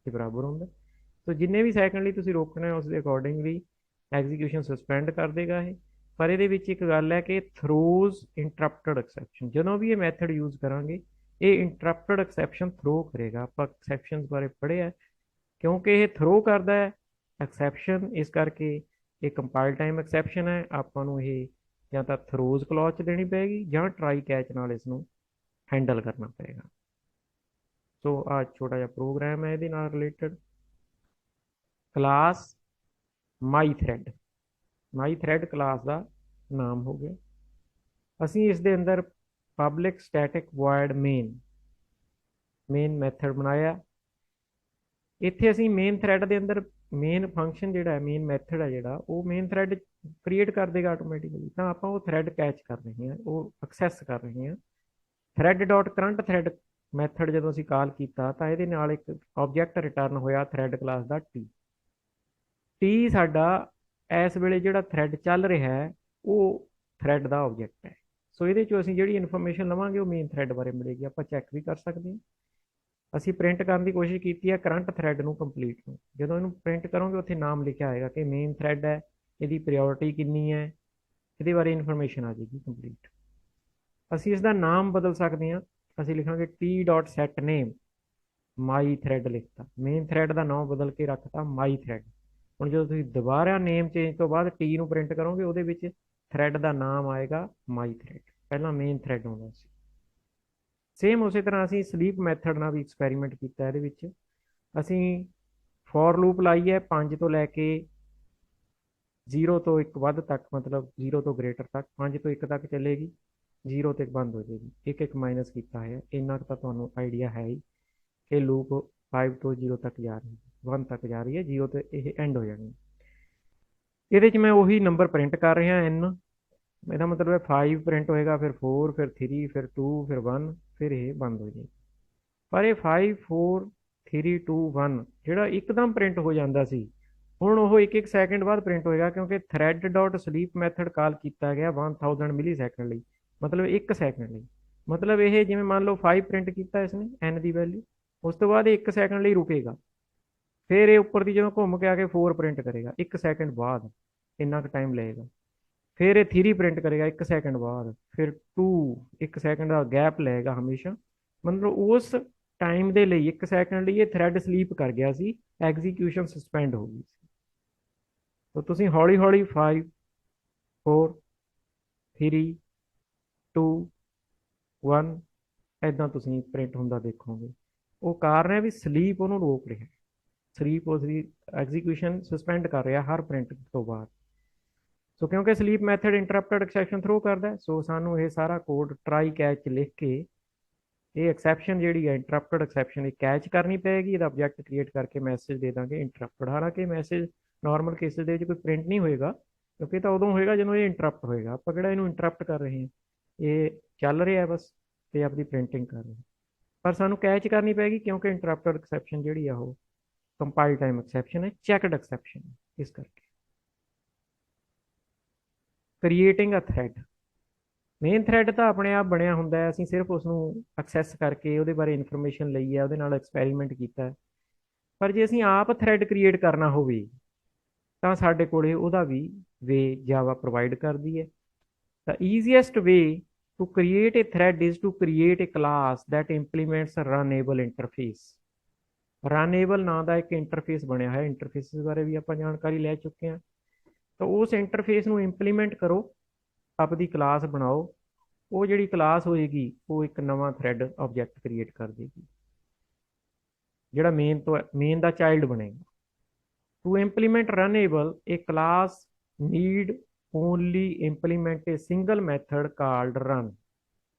ਦੇ ਬਰਾਬਰ ਹੁੰਦਾ। ਸੋ ਜਿੰਨੇ ਵੀ ਸੈਕਿੰਡ ਲਈ ਤੁਸੀਂ ਰੋਕਣਾ ਉਸ ਦੇ ਅਕੋਰਡਿੰਗਲੀ ਐਗਜ਼ੀਕਿਊਸ਼ਨ ਸਸਪੈਂਡ ਕਰ ਦੇਗਾ ਇਹ। ਪਰ ਇਹਦੇ ਵਿੱਚ ਇੱਕ ਗੱਲ ਹੈ ਕਿ ਥਰੋਜ਼ ਇੰਟਰਪਟਡ ਐਕਸੈਪਸ਼ਨ, ਜਦੋਂ ਵੀ ਇਹ ਮੈਥਡ ਯੂਜ਼ ਕਰਾਂਗੇ ਇਹ ਇੰਟਰਪਟਡ ਐਕਸੈਪਸ਼ਨ ਥਰੋ ਕਰੇਗਾ। ਆਪਾਂ ਐਕਸੈਪਸ਼ਨਸ ਬਾਰੇ ਪੜ੍ਹਿਆ, ਕਿਉਂਕਿ ਇਹ ਥਰੋ ਕਰਦਾ ਹੈ ਐਕਸੈਪਸ਼ਨ, ਇਸ ਕਰਕੇ ਇਹ ਕੰਪਾਈਲ ਟਾਈਮ ਐਕਸੈਪਸ਼ਨ ਹੈ। ਆਪਾਂ ਨੂੰ ਇਹ ਜਾਂ ਤਾਂ ਥਰੋਜ਼ ਕਲੌਜ਼ 'ਚ ਦੇਣੀ ਪਏਗੀ ਜਾਂ ਟਰਾਈ ਕੈਚ ਨਾਲ ਇਸ ਨੂੰ ਹੈਂਡਲ ਕਰਨਾ ਪਏਗਾ। ਸੋ ਆਹ ਛੋਟਾ ਜਿਹਾ ਪ੍ਰੋਗਰਾਮ ਹੈ ਇਹਦੇ ਨਾਲ ਰਿਲੇਟਡ। ਕਲਾਸ ਮਾਈ ਥ੍ਰੈਡ ਕਲਾਸ ਦਾ ਨਾਮ ਹੋ ਗਿਆ। ਅਸੀਂ ਇਸ ਦੇ ਅੰਦਰ public static void main method ਬਣਾਇਆ। ਇੱਥੇ ਅਸੀਂ ਮੇਨ ਥ੍ਰੈਡ ਦੇ ਅੰਦਰ ਮੇਨ ਫੰਕਸ਼ਨ ਜਿਹੜਾ ਹੈ, ਮੇਨ ਮੈਥਡ ਹੈ ਜਿਹੜਾ, ਉਹ ਮੇਨ ਥ੍ਰੈਡ ਕ੍ਰੀਏਟ ਕਰ ਦੇਗਾ ਆਟੋਮੈਟਿਕਲੀ। ਤਾਂ ਆਪਾਂ ਉਹ ਥ੍ਰੈਡ ਕੈਚ ਕਰ ਰਹੇ ਹਾਂ, ਉਹ ਐਕਸੈਸ ਕਰ ਰਹੇ ਹਾਂ। Thread dot current thread method ਜਦੋਂ ਅਸੀਂ ਕਾਲ ਕੀਤਾ ਤਾਂ ਇਹਦੇ ਨਾਲ ਇੱਕ ਆਬਜੈਕਟ ਰਿਟਰਨ ਹੋਇਆ ਥ੍ਰੈਡ ਕਲਾਸ ਦਾ ਟੀ ਸਾਡਾ ਇਸ ਵੇਲੇ ਜਿਹੜਾ ਥ੍ਰੈਡ ਚੱਲ ਰਿਹਾ ਹੈ ਉਹ ਥ੍ਰੈਡ ਦਾ ਆਬਜੈਕਟ ਹੈ। ਸੋ ਇਹਦੇ 'ਚੋਂ ਅਸੀਂ ਜਿਹੜੀ ਇਨਫੋਰਮੇਸ਼ਨ ਲਵਾਂਗੇ ਉਹ ਮੇਨ ਥ੍ਰੈਡ ਬਾਰੇ ਮਿਲੇਗੀ। ਆਪਾਂ ਚੈੱਕ ਵੀ ਕਰ ਸਕਦੇ ਹਾਂ। ਅਸੀਂ ਪ੍ਰਿੰਟ ਕਰਨ ਦੀ ਕੋਸ਼ਿਸ਼ ਕੀਤੀ ਹੈ ਕਰੰਟ ਥ੍ਰੈਡ ਨੂੰ ਕੰਪਲੀਟ ਨੂੰ। ਜਦੋਂ ਇਹਨੂੰ ਪ੍ਰਿੰਟ ਕਰੋਗੇ ਉੱਥੇ ਨਾਮ ਲਿਖਿਆ ਆਏਗਾ ਕਿ ਮੇਨ ਥ੍ਰੈਡ ਹੈ, ਇਹਦੀ ਪ੍ਰਾਇਓਰਟੀ ਕਿੰਨੀ ਹੈ, ਇਹਦੇ ਬਾਰੇ ਇਨਫੋਰਮੇਸ਼ਨ ਆ ਜਾਏਗੀ ਕੰਪਲੀਟ। ਅਸੀਂ ਇਸ ਦਾ ਨਾਮ ਬਦਲ ਸਕਦੇ ਹਾਂ। ਅਸੀਂ ਲਿਖਾਂਗੇ t.setName ਮਾਈ ਥ੍ਰੈਡ ਲਿਖਤਾ, ਮੇਨ ਥ੍ਰੈਡ ਦਾ ਨਾਮ ਬਦਲ ਕੇ ਰੱਖਤਾ ਮਾਈ ਥ੍ਰੈਡ। ਹੁਣ ਜਦੋਂ ਤੁਸੀਂ ਦੁਬਾਰਾ ਨੇਮ ਚੇਂਜ ਤੋਂ ਬਾਅਦ ਟੀ ਨੂੰ ਪ੍ਰਿੰਟ ਕਰੋਗੇ ਉਹਦੇ ਵਿੱਚ ਥ੍ਰੈਡ ਦਾ ਨਾਮ ਆਏਗਾ ਮਾਈ ਥ੍ਰੈਡ, ਪਹਿਲਾਂ ਮੇਨ ਥ੍ਰੈਡ ਹੁੰਦਾ ਸੀ। ਸੇਮ ਉਸੇ ਤਰ੍ਹਾਂ ਅਸੀਂ ਸਲੀਪ ਮੈਥਡ ਨਾਲ ਵੀ ਐਕਸਪੈਰੀਮੈਂਟ ਕੀਤਾ। ਇਹਦੇ ਵਿੱਚ ਅਸੀਂ ਫੋਰ ਲੂਪ ਲਾਈ ਹੈ 5 ਤੋਂ ਲੈ ਕੇ 0 ਤੋਂ 1 ਵੱਧ ਤੱਕ, ਮਤਲਬ 0 ਤੋਂ ਗ੍ਰੇਟਰ ਤੱਕ, 5 ਤੋਂ 1 ਤੱਕ ਚੱਲੇਗੀ, 0 ਤੇ ਬੰਦ ਹੋ ਜਾਏਗੀ। ਇੱਕ ਇੱਕ ਮਾਈਨਸ ਕੀਤਾ ਹੈ, ਇੰਨਾ ਕੁ ਤਾਂ ਤੁਹਾਨੂੰ ਆਈਡੀਆ ਹੈ ਹੀ ਕਿ ਲੂਪ 5 ਤੋਂ 0 ਤੱਕ ਜਾ ਰਹੀ ਹੈ, 1 ਤੱਕ ਜਾ ਰਹੀ ਹੈ, 0 ਤੇ ਇਹ ਐਂਡ ਹੋ ਜਾਣੀ। ਇਹਦੇ 'ਚ ਮੈਂ ਉਹੀ ਨੰਬਰ ਪ੍ਰਿੰਟ ਕਰ ਰਿਹਾ n, ਇਹਦਾ ਮਤਲਬ ਹੈ 5 ਪ੍ਰਿੰਟ ਹੋਏਗਾ, ਫਿਰ 4, ਫਿਰ 3, ਫਿਰ 2, ਫਿਰ 1, ਫਿਰ ਇਹ ਬੰਦ ਹੋ ਜਾਏਗੀ। ਪਰ ਇਹ 5 4 3 2 1 ਜਿਹੜਾ ਇੱਕਦਮ ਪ੍ਰਿੰਟ ਹੋ ਜਾਂਦਾ ਸੀ, ਹੁਣ ਉਹ 1 ਸੈਕਿੰਡ ਬਾਅਦ ਪ੍ਰਿੰਟ ਹੋਏਗਾ, ਕਿਉਂਕਿ ਥ੍ਰੈਡ ਡਾਟ ਸਲੀਪ ਮੈਥਡ ਕਾਲ ਕੀਤਾ ਗਿਆ 1000 ਮਿਲੀ ਸੈਕਿੰਡ ਲਈ, ਮਤਲਬ 1 ਸੈਕਿੰਡ ਲਈ। ਮਤਲਬ ਇਹ ਜਿਵੇਂ ਮੰਨ ਲਓ 5 ਪ੍ਰਿੰਟ ਕੀਤਾ ਇਸਨੇ n ਦੀ ਵੈਲਿਊ, ਉਸ ਤੋਂ ਬਾਅਦ 1 ਸੈਕਿੰਡ ਲਈ ਰੁਕੇਗਾ, ਫਿਰ ਇਹ ਉੱਪਰ ਦੀ ਜਦੋਂ ਘੁੰਮ ਕੇ ਆ ਕੇ 4 ਪ੍ਰਿੰਟ ਕਰੇਗਾ 1 ਸੈਕਿੰਡ ਬਾਅਦ, ਇੰਨਾ ਕੁ ਟਾਈਮ ਲਏਗਾ। ਫਿਰ ਇਹ 3 ਪ੍ਰਿੰਟ ਕਰੇਗਾ 1 ਸੈਕਿੰਡ ਬਾਅਦ, ਫਿਰ 2, 1 ਸੈਕਿੰਡ ਦਾ ਗੈਪ ਲਏਗਾ ਹਮੇਸ਼ਾ, ਮਤਲਬ ਉਸ ਟਾਈਮ ਦੇ ਲਈ 1 ਸੈਕਿੰਡ ਲਈ ਇਹ ਥ੍ਰੈਡ ਸਲੀਪ ਕਰ ਗਿਆ ਸੀ, ਐਗਜ਼ੀਕਿਊਸ਼ਨ ਸਸਪੈਂਡ ਹੋ ਗਈ ਸੀ। ਤਾਂ ਤੁਸੀਂ ਹੌਲੀ ਹੌਲੀ 5 4 3 2 1 ਇੱਦਾਂ ਤੁਸੀਂ ਪ੍ਰਿੰਟ ਹੁੰਦਾ ਦੇਖੋਗੇ। ਉਹ ਕਾਰਨ ਹੈ ਵੀ ਸਲੀਪ ਉਹਨੂੰ ਰੋਕ ਰਿਹਾ, ਸਲੀਪ ਉਸਦੀ ਐਗਜ਼ੀਕਿਊਸ਼ਨ ਸਸਪੈਂਡ ਕਰ ਰਿਹਾ ਹਰ ਪ੍ਰਿੰਟ ਤੋਂ ਬਾਅਦ। ਸੋ ਕਿਉਂਕਿ ਸਲੀਪ ਮੈਥਡ ਇੰਟਰਪਟਡ ਐਕਸੈਪਸ਼ਨ ਥਰੋ ਕਰਦਾ, ਸੋ ਸਾਨੂੰ ਇਹ ਸਾਰਾ ਕੋਡ ਟਰਾਈ ਕੈਚ ਲਿਖ ਕੇ ਇਹ ਐਕਸੈਪਸ਼ਨ ਜਿਹੜੀ ਹੈ ਇੰਟਰਪਟਡ ਐਕਸੈਪਸ਼ਨ ਇਹ ਕੈਚ ਕਰਨੀ ਪਏਗੀ, ਇਹਦਾ ਆਬਜੈਕਟ ਕ੍ਰੀਏਟ ਕਰਕੇ ਮੈਸੇਜ ਦੇ ਦਾਂਗੇ ਇੰਟਰਪਟਡ। ਹਾਲਾਂਕਿ ਮੈਸੇਜ ਨਾਰਮਲ ਕੇਸਿਸ ਦੇ ਵਿੱਚ ਕੋਈ ਪ੍ਰਿੰਟ ਨਹੀਂ ਹੋਏਗਾ, ਕਿਉਂਕਿ ਤਾਂ ਉਦੋਂ ਹੋਏਗਾ ਜਦੋਂ ਇਹ ਇੰਟਰਪਟ ਹੋਏਗਾ। ਆਪਾਂ ਕਿਹੜਾ ਇਹਨੂੰ ਇੰਟਰਪਟ ਕਰ ਰਹੇ ਹਾਂ, ਇਹ ਚੱਲ ਰਿਹਾ ਬਸ ਤੇ ਆਪਣੀ ਪ੍ਰਿੰਟਿੰਗ ਕਰ ਰਹੇ, ਪਰ ਸਾਨੂੰ ਕੈਚ ਕਰਨੀ ਪਏਗੀ ਕਿਉਂਕਿ ਇੰਟਰਪਟਡ ਐਕਸੈਪਸ਼ਨ ਜਿਹੜੀ ਆ ਉਹ ਕੰਪਾਈਲ ਟਾਈਮ ਐਕਸੈਪਸ਼ਨ ਹੈ, ਚੈਕਡ ਐਕਸੈਪਸ਼ਨ ਹੈ। ਇਸ ਕਰਕੇ creating a thread, main thread ਤਾਂ ਆਪਣੇ ਆਪ ਬਣਿਆ ਹੁੰਦਾ ਹੈ, ਅਸੀਂ ਸਿਰਫ ਉਸ ਨੂੰ ਐਕਸੈਸ ਕਰਕੇ ਉਹਦੇ ਬਾਰੇ ਇਨਫੋਰਮੇਸ਼ਨ ਲਈ ਹੈ, ਉਹਦੇ ਨਾਲ ਐਕਸਪੈਰੀਮੈਂਟ ਕੀਤਾ ਹੈ। ਪਰ ਜੇ ਅਸੀਂ ਆਪ ਥ੍ਰੈਡ ਕ੍ਰੀਏਟ ਕਰਨਾ ਹੋਵੇ ਤਾਂ ਸਾਡੇ ਕੋਲੇ ਉਹਦਾ ਵੀ ਵੇ ਜਾਵਾ ਪ੍ਰੋਵਾਈਡ ਕਰਦੀ ਹੈ। The easiest way to create a thread is to create a class that implements a runnable interface। runnable ਨਾਂ ਦਾ ਇੱਕ ਇੰਟਰਫੇਸ ਬਣਿਆ ਹੈ, ਇੰਟਰਫੇਸਿਸ ਬਾਰੇ ਵੀ ਆਪਾਂ ਜਾਣਕਾਰੀ ਲੈ ਚੁੱਕੇ ਹਾਂ। ਤਾਂ ਉਸ ਇੰਟਰਫੇਸ ਨੂੰ ਇੰਪਲੀਮੈਂਟ ਕਰੋ, ਆਪਦੀ ਕਲਾਸ ਬਣਾਓ, ਉਹ ਜਿਹੜੀ ਕਲਾਸ ਹੋਏਗੀ ਉਹ ਇੱਕ ਨਵਾਂ ਥ੍ਰੈਡ ਆਬਜੈਕਟ ਕ੍ਰੀਏਟ ਕਰ ਦੇਗੀ, ਜਿਹੜਾ ਮੇਨ ਦਾ ਚਾਈਲਡ ਬਣੇਗਾ। To implement runnable, a class need only implement a single method called run।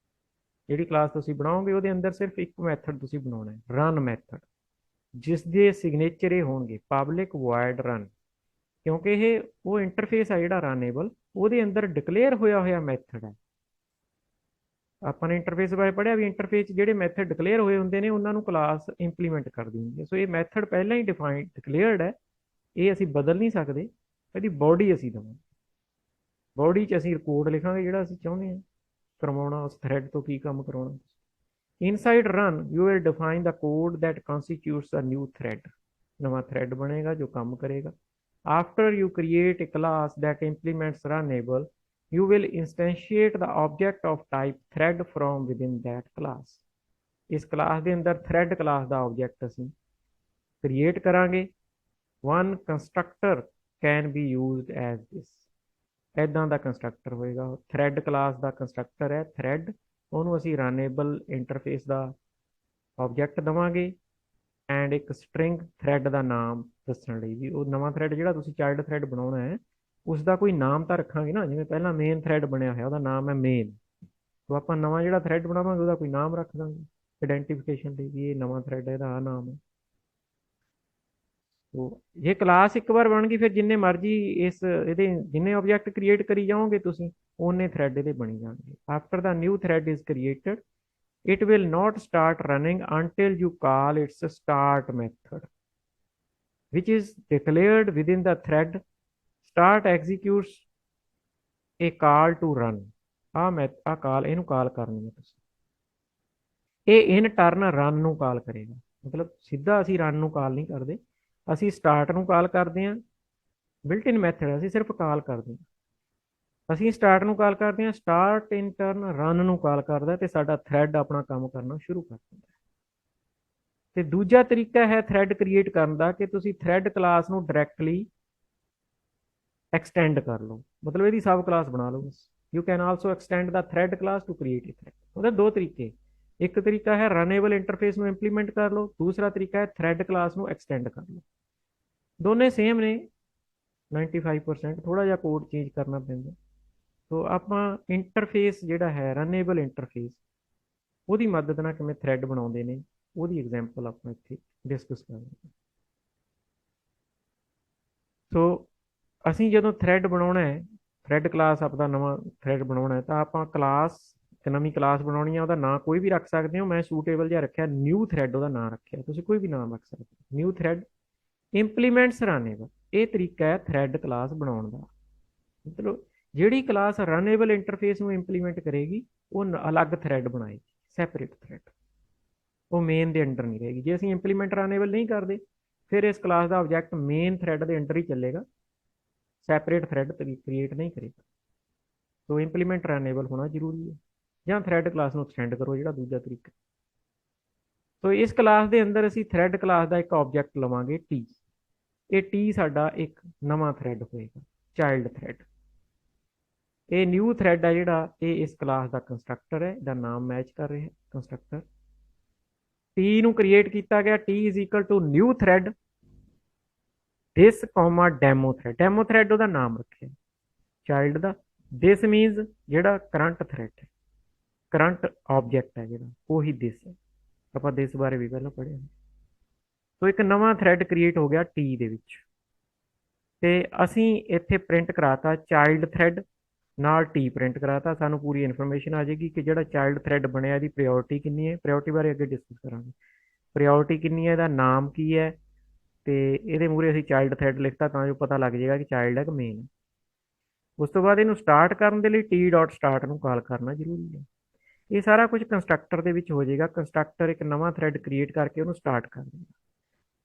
ਜਿਹੜੀ ਕਲਾਸ ਤੁਸੀਂ ਬਣਾਓਗੇ ਉਹਦੇ ਅੰਦਰ ਸਿਰਫ ਇੱਕ ਮੈਥਡ ਤੁਸੀਂ ਬਣਾਉਣਾ ਹੈ, ਰਨ ਮੈਥਡ, ਜਿਸ ਦੇ ਸਿਗਨੇਚਰ ਇਹ ਹੋਣਗੇ ਪਬਲਿਕ ਵੋਇਡ ਰਨ, ਕਿਉਂਕਿ ਇਹ ਉਹ ਇੰਟਰਫੇਸ ਹੈ ਜਿਹੜਾ ਰਨੇਬਲ, ਉਹਦੇ ਅੰਦਰ ਡਿਕਲੇਅਰ ਹੋਇਆ ਮੈਥਡ ਹੈ। ਆਪਾਂ ਨੇ ਇੰਟਰਫੇਸ ਬਾਰੇ ਪੜ੍ਹਿਆ ਵੀ ਇੰਟਰਫੇਸ ਜਿਹੜੇ ਮੈਥਡ ਡਿਕਲੇਅਰ ਹੋਏ ਹੁੰਦੇ ਨੇ ਉਹਨਾਂ ਨੂੰ ਕਲਾਸ ਇੰਪਲੀਮੈਂਟ ਕਰਦੀ ਹੁੰਦੀ ਹੈ। ਸੋ ਇਹ ਮੈਥਡ ਪਹਿਲਾਂ ਹੀ ਡਿਫਾਈਨਡ ਡਿਕਲੇਅਰਡ ਹੈ, ਇਹ ਅਸੀਂ ਬਦਲ ਨਹੀਂ ਸਕਦੇ। ਇਹਦੀ ਬੋਡੀ ਅਸੀਂ ਦੇਵਾਂਗੇ, ਬੋਡੀ 'ਚ ਅਸੀਂ ਕੋਡ ਲਿਖਾਂਗੇ ਜਿਹੜਾ ਅਸੀਂ ਚਾਹੁੰਦੇ ਹਾਂ ਕਰਵਾਉਣਾ, ਉਸ ਥ੍ਰੈਡ ਤੋਂ ਕੀ ਕੰਮ ਕਰਾਉਣਾ। Inside run you will define the code that constitutes a new thread, ਨਵਾਂ ਥ੍ਰੈਡ ਬਣੇਗਾ ਜੋ ਕੰਮ ਕਰੇਗਾ। After you create a class that implements runnable you will instantiate the object of type thread from within that class। ਇਸ class ਦੇ ਅੰਦਰ thread class ਦਾ object ਅਸੀਂ create ਕਰਾਂਗੇ। one constructor can be used as this, ਇੱਦਾਂ ਦਾ constructor ਹੋਏਗਾ, thread class ਦਾ constructor ਹੈ thread, ਉਹਨੂੰ ਅਸੀਂ ਰਨੇਬਲ ਇੰਟਰਫੇਸ ਦਾ ਆਬਜੈਕਟ ਦੇਵਾਂਗੇ ਐਂਡ ਇੱਕ ਸਟ੍ਰਿੰਗ ਥ੍ਰੈਡ ਦਾ ਨਾਮ ਦੱਸਣ ਲਈ, ਵੀ ਉਹ ਨਵਾਂ ਥ੍ਰੈਡ ਜਿਹੜਾ ਤੁਸੀਂ ਚਾਈਲਡ ਥ੍ਰੈਡ ਬਣਾਉਣਾ ਹੈ ਉਸ ਦਾ ਕੋਈ ਨਾਮ ਤਾਂ ਰੱਖਾਂਗੇ ਨਾ, ਜਿਵੇਂ ਪਹਿਲਾਂ ਮੇਨ ਥ੍ਰੈਡ ਬਣਿਆ ਹੋਇਆ ਉਹਦਾ ਨਾਮ ਹੈ ਮੇਨ, तो ਆਪਾਂ ਨਵਾਂ ਜਿਹੜਾ ਥ੍ਰੈਡ ਬਣਾਵਾਂਗੇ ਉਹਦਾ ਕੋਈ ਨਾਮ ਰੱਖ ਦਾਂਗੇ ਆਇਡੈਂਟੀਫਿਕੇਸ਼ਨ ਲਈ, ਵੀ ਇਹ ਨਵਾਂ ਥ੍ਰੈਡ ਹੈ, ਇਹਦਾ ਆ ਨਾਮ ਹੈ। तो ये क्लास एक बार बन गई, फिर जिन्ने मर्जी इस ਇਹਦੇ ਜਿੰਨੇ ਆਬਜੈਕਟ ਕ੍ਰੀਏਟ ਕਰੀ ਜਾਓਗੇ ਤੁਸੀਂ ਉਹਨੇ ਥ੍ਰੈਡ ਇਹਦੇ ਬਣੀ ਜਾਣਗੇ। After the new thread is created it will not start running until you call its start method which is declared within the thread। start executes a call to run, ਆ ਕਾਲ ਇਹਨੂੰ ਕਾਲ ਕਰਨੀ ਹੈ ਤੁਸੀਂ, ਇਹ ਇਨ ਟਰਨ ਰਨ ਨੂੰ ਕਾਲ ਕਰੇਗਾ, ਮਤਲਬ ਸਿੱਧਾ ਅਸੀਂ ਰਨ ਨੂੰ ਕਾਲ ਨਹੀਂ ਕਰਦੇ, ਅਸੀਂ ਸਟਾਰਟ ਨੂੰ ਕਾਲ ਕਰਦੇ ਹਾਂ, ਬਿਲਟ ਇਨ ਮੈਥਡ ਅਸੀਂ ਸਿਰਫ ਕਾਲ ਕਰਦੇ ਹਾਂ, ਅਸੀਂ ਸਟਾਰਟ ਨੂੰ ਕਾਲ ਕਰਦੇ ਹਾਂ, ਸਟਾਰਟ ਇਨ ਟਰਨ ਰਨ ਨੂੰ ਕਾਲ ਕਰਦਾ ਤੇ ਸਾਡਾ ਥ੍ਰੈਡ ਆਪਣਾ ਕੰਮ ਕਰਨਾ ਸ਼ੁਰੂ ਕਰ ਦਿੰਦਾ। ਤੇ ਦੂਜਾ ਤਰੀਕਾ ਹੈ ਥ੍ਰੈਡ ਕ੍ਰੀਏਟ ਕਰਨ ਦਾ ਕਿ ਤੁਸੀਂ ਥ੍ਰੈਡ ਕਲਾਸ ਨੂੰ ਡਾਇਰੈਕਟਲੀ ਐਕਸਟੈਂਡ ਕਰ ਲਓ, ਮਤਲਬ ਇਹਦੀ ਸਬ ਕਲਾਸ ਬਣਾ ਲਓ। You can also extend the thread class to create a thread. ਉਹਦੇ ਦੋ ਤਰੀਕੇ, ਇੱਕ ਤਰੀਕਾ ਹੈ ਰਨੇਬਲ ਇੰਟਰਫੇਸ ਨੂੰ ਇੰਪਲੀਮੈਂਟ ਕਰ ਲਓ, ਦੂਸਰਾ ਤਰੀਕਾ ਹੈ ਥ੍ਰੈਡ ਕਲਾਸ ਨੂੰ ਐਕਸਟੈਂਡ ਕਰ ਲਓ। ਦੋਨੇ ਸੇਮ ਨੇ, 95% ਥੋੜਾ ਜਿਹਾ ਕੋਡ ਚੇਂਜ ਕਰਨਾ ਪੈਂਦਾ। ਸੋ ਆਪਾਂ ਇੰਟਰਫੇਸ ਜਿਹੜਾ ਹੈ ਰਨੇਬਲ ਇੰਟਰਫੇਸ, ਉਹਦੀ ਮਦਦ ਨਾਲ ਕਿਵੇਂ ਥ੍ਰੈਡ ਬਣਾਉਂਦੇ ਨੇ ਉਹਦੀ ਐਗਜ਼ਾਮਪਲ ਆਪਾਂ ਇੱਥੇ ਡਿਸਕਸ ਕਰਾਂਗੇ। ਸੋ ਅਸੀਂ ਜਦੋਂ ਥ੍ਰੈਡ ਬਣਾਉਣਾ ਹੈ, ਥ੍ਰੈਡ ਕਲਾਸ ਆਪਦਾ ਨਵਾਂ ਥ੍ਰੈਡ ਬਣਾਉਣਾ ਹੈ, ਤਾਂ ਆਪਾਂ ਕਲਾਸ ਨਵੀਂ ਕਲਾਸ ਬਣਾਉਣੀ ਆ, ਉਹਦਾ ਨਾਂ ਕੋਈ ਵੀ ਰੱਖ ਸਕਦੇ ਹੋ। ਮੈਂ ਸੂਟੇਬਲ ਜਿਹਾ ਰੱਖਿਆ ਨਿਊ ਥ੍ਰੈਡ, ਉਹਦਾ ਨਾਂ ਰੱਖਿਆ, ਤੁਸੀਂ ਕੋਈ ਵੀ ਨਾਮ ਰੱਖ ਸਕਦੇ ਹੋ। ਨਿਊ ਥ੍ਰੈਡ ਇੰਪਲੀਮੈਂਟਸ ਰਨੇਬਲ, ਇਹ ਤਰੀਕਾ ਹੈ ਥ੍ਰੈਡ ਕਲਾਸ ਬਣਾਉਣ ਦਾ। ਮਤਲਬ ਜਿਹੜੀ ਕਲਾਸ ਰਨੇਬਲ ਇੰਟਰਫੇਸ ਨੂੰ ਇੰਪਲੀਮੈਂਟ ਕਰੇਗੀ ਉਹ ਅਲੱਗ ਥ੍ਰੈਡ ਬਣਾਏਗੀ, ਸੈਪਰੇਟ ਥ੍ਰੈਡ, ਉਹ ਮੇਨ ਦੇ ਅੰਡਰ ਨਹੀਂ ਰਹੇਗੀ। ਜੇ ਅਸੀਂ ਇੰਪਲੀਮੈਂਟ ਰਨੇਬਲ ਨਹੀਂ ਕਰਦੇ ਫਿਰ ਇਸ ਕਲਾਸ ਦਾ ਆਬਜੈਕਟ ਮੇਨ ਥ੍ਰੈਡ ਦੇ ਅੰਡਰ ਹੀ ਚੱਲੇਗਾ, ਸੈਪਰੇਟ ਥ੍ਰੈਡ ਕ੍ਰੀਏਟ ਨਹੀਂ ਕਰੇਗਾ। ਸੋ ਇੰਪਲੀਮੈਂਟ ਰਨੇਬਲ ਹੋਣਾ ਜ਼ਰੂਰੀ ਹੈ, ਜਾਂ ਥ੍ਰੈਡ ਕਲਾਸ ਨੂੰ ਐਕਸਟੈਂਡ ਕਰੋ, ਜਿਹੜਾ ਦੂਜਾ ਤਰੀਕਾ। ਸੋ ਇਸ ਕਲਾਸ ਦੇ ਅੰਦਰ ਅਸੀਂ ਥ੍ਰੈਡ ਕਲਾਸ ਦਾ ਇੱਕ ਆਬਜੈਕਟ ਲਵਾਂਗੇ ਟੀ। ਇਹ ਟੀ ਸਾਡਾ ਇੱਕ ਨਵਾਂ ਥ੍ਰੈਡ ਹੋਏਗਾ, ਚਾਈਲਡ ਥ੍ਰੈਡ। ਇਹ ਨਿਊ ਥ੍ਰੈਡ ਹੈ ਜਿਹੜਾ, ਇਹ ਇਸ ਕਲਾਸ ਦਾ ਕੰਸਟਰਕਟਰ ਹੈ, ਇਹਦਾ ਨਾਮ ਮੈਚ ਕਰ ਰਿਹਾ ਕੰਸਟਰਕਟਰ। ਟੀ ਨੂੰ ਕ੍ਰੀਏਟ ਕੀਤਾ ਗਿਆ, t is equal to new thread this comma demo thread. Demo thread ਉਹਦਾ ਨਾਮ ਰੱਖਿਆ ਚਾਈਲਡ ਦਾ। ਦਿਸ ਮੀਨਸ ਜਿਹੜਾ ਕਰੰਟ ਥ੍ਰੈਡ ਹੈ, ਕਰੰਟ ਆਬਜੈਕਟ ਹੈ ਜਿਹੜਾ, ਉਹੀ ਦਿਸ ਹੈ। ਆਪਾਂ ਦਿਸ ਬਾਰੇ ਵੀ ਪਹਿਲਾਂ ਪੜ੍ਹਿਆ। ਸੋ ਇੱਕ ਨਵਾਂ ਥ੍ਰੈਡ ਕ੍ਰੀਏਟ ਹੋ ਗਿਆ ਟੀ ਦੇ ਵਿੱਚ, ਤੇ ਅਸੀਂ ਇੱਥੇ ਪ੍ਰਿੰਟ ਕਰਾਤਾ ਚਾਈਲਡ ਥ੍ਰੈਡ, ਨਾਲ ਟੀ ਪ੍ਰਿੰਟ ਕਰਾਤਾ। ਸਾਨੂੰ ਪੂਰੀ ਇਨਫੋਰਮੇਸ਼ਨ ਆ ਜਾਏਗੀ ਕਿ ਜਿਹੜਾ ਚਾਈਲਡ ਥ੍ਰੈਡ ਬਣਿਆ ਇਹਦੀ ਪ੍ਰਾਇੋਰਟੀ ਕਿੰਨੀ ਹੈ। ਪ੍ਰਾਇੋਰਟੀ ਬਾਰੇ ਅੱਗੇ ਡਿਸਕਸ ਕਰਾਂਗੇ। ਪ੍ਰਾਇੋਰਟੀ ਕਿੰਨੀ ਹੈ, ਇਹਦਾ ਨਾਮ ਕੀ ਹੈ, ਤੇ ਇਹਦੇ ਮੂਹਰੇ ਅਸੀਂ ਚਾਈਲਡ ਥ੍ਰੈਡ ਲਿਖਤਾ ਤਾਂ ਜੋ ਪਤਾ ਲੱਗ ਜਾਏਗਾ ਕਿ ਚਾਈਲਡ ਹੈ ਕਿ ਮੇਨ ਹੈ। ਉਸ ਤੋਂ ਬਾਅਦ ਇਹਨੂੰ ਸਟਾਰਟ ਕਰਨ ਦੇ ਲਈ ਟੀ ਡਾਟ ਸਟਾਰਟ ਨੂੰ ਕਾਲ ਕਰਨਾ ਜ਼ਰੂਰੀ ਹੈ। ਇਹ ਸਾਰਾ ਕੁਝ ਕੰਸਟਰਕਟਰ ਦੇ ਵਿੱਚ ਹੋ ਜਾਏਗਾ। ਕੰਸਟਰਕਟਰ ਇੱਕ ਨਵਾਂ ਥ੍ਰੈਡ ਕ੍ਰੀਏਟ ਕਰਕੇ ਉਹਨੂੰ ਸਟਾਰਟ ਕਰ ਦੇਗਾ।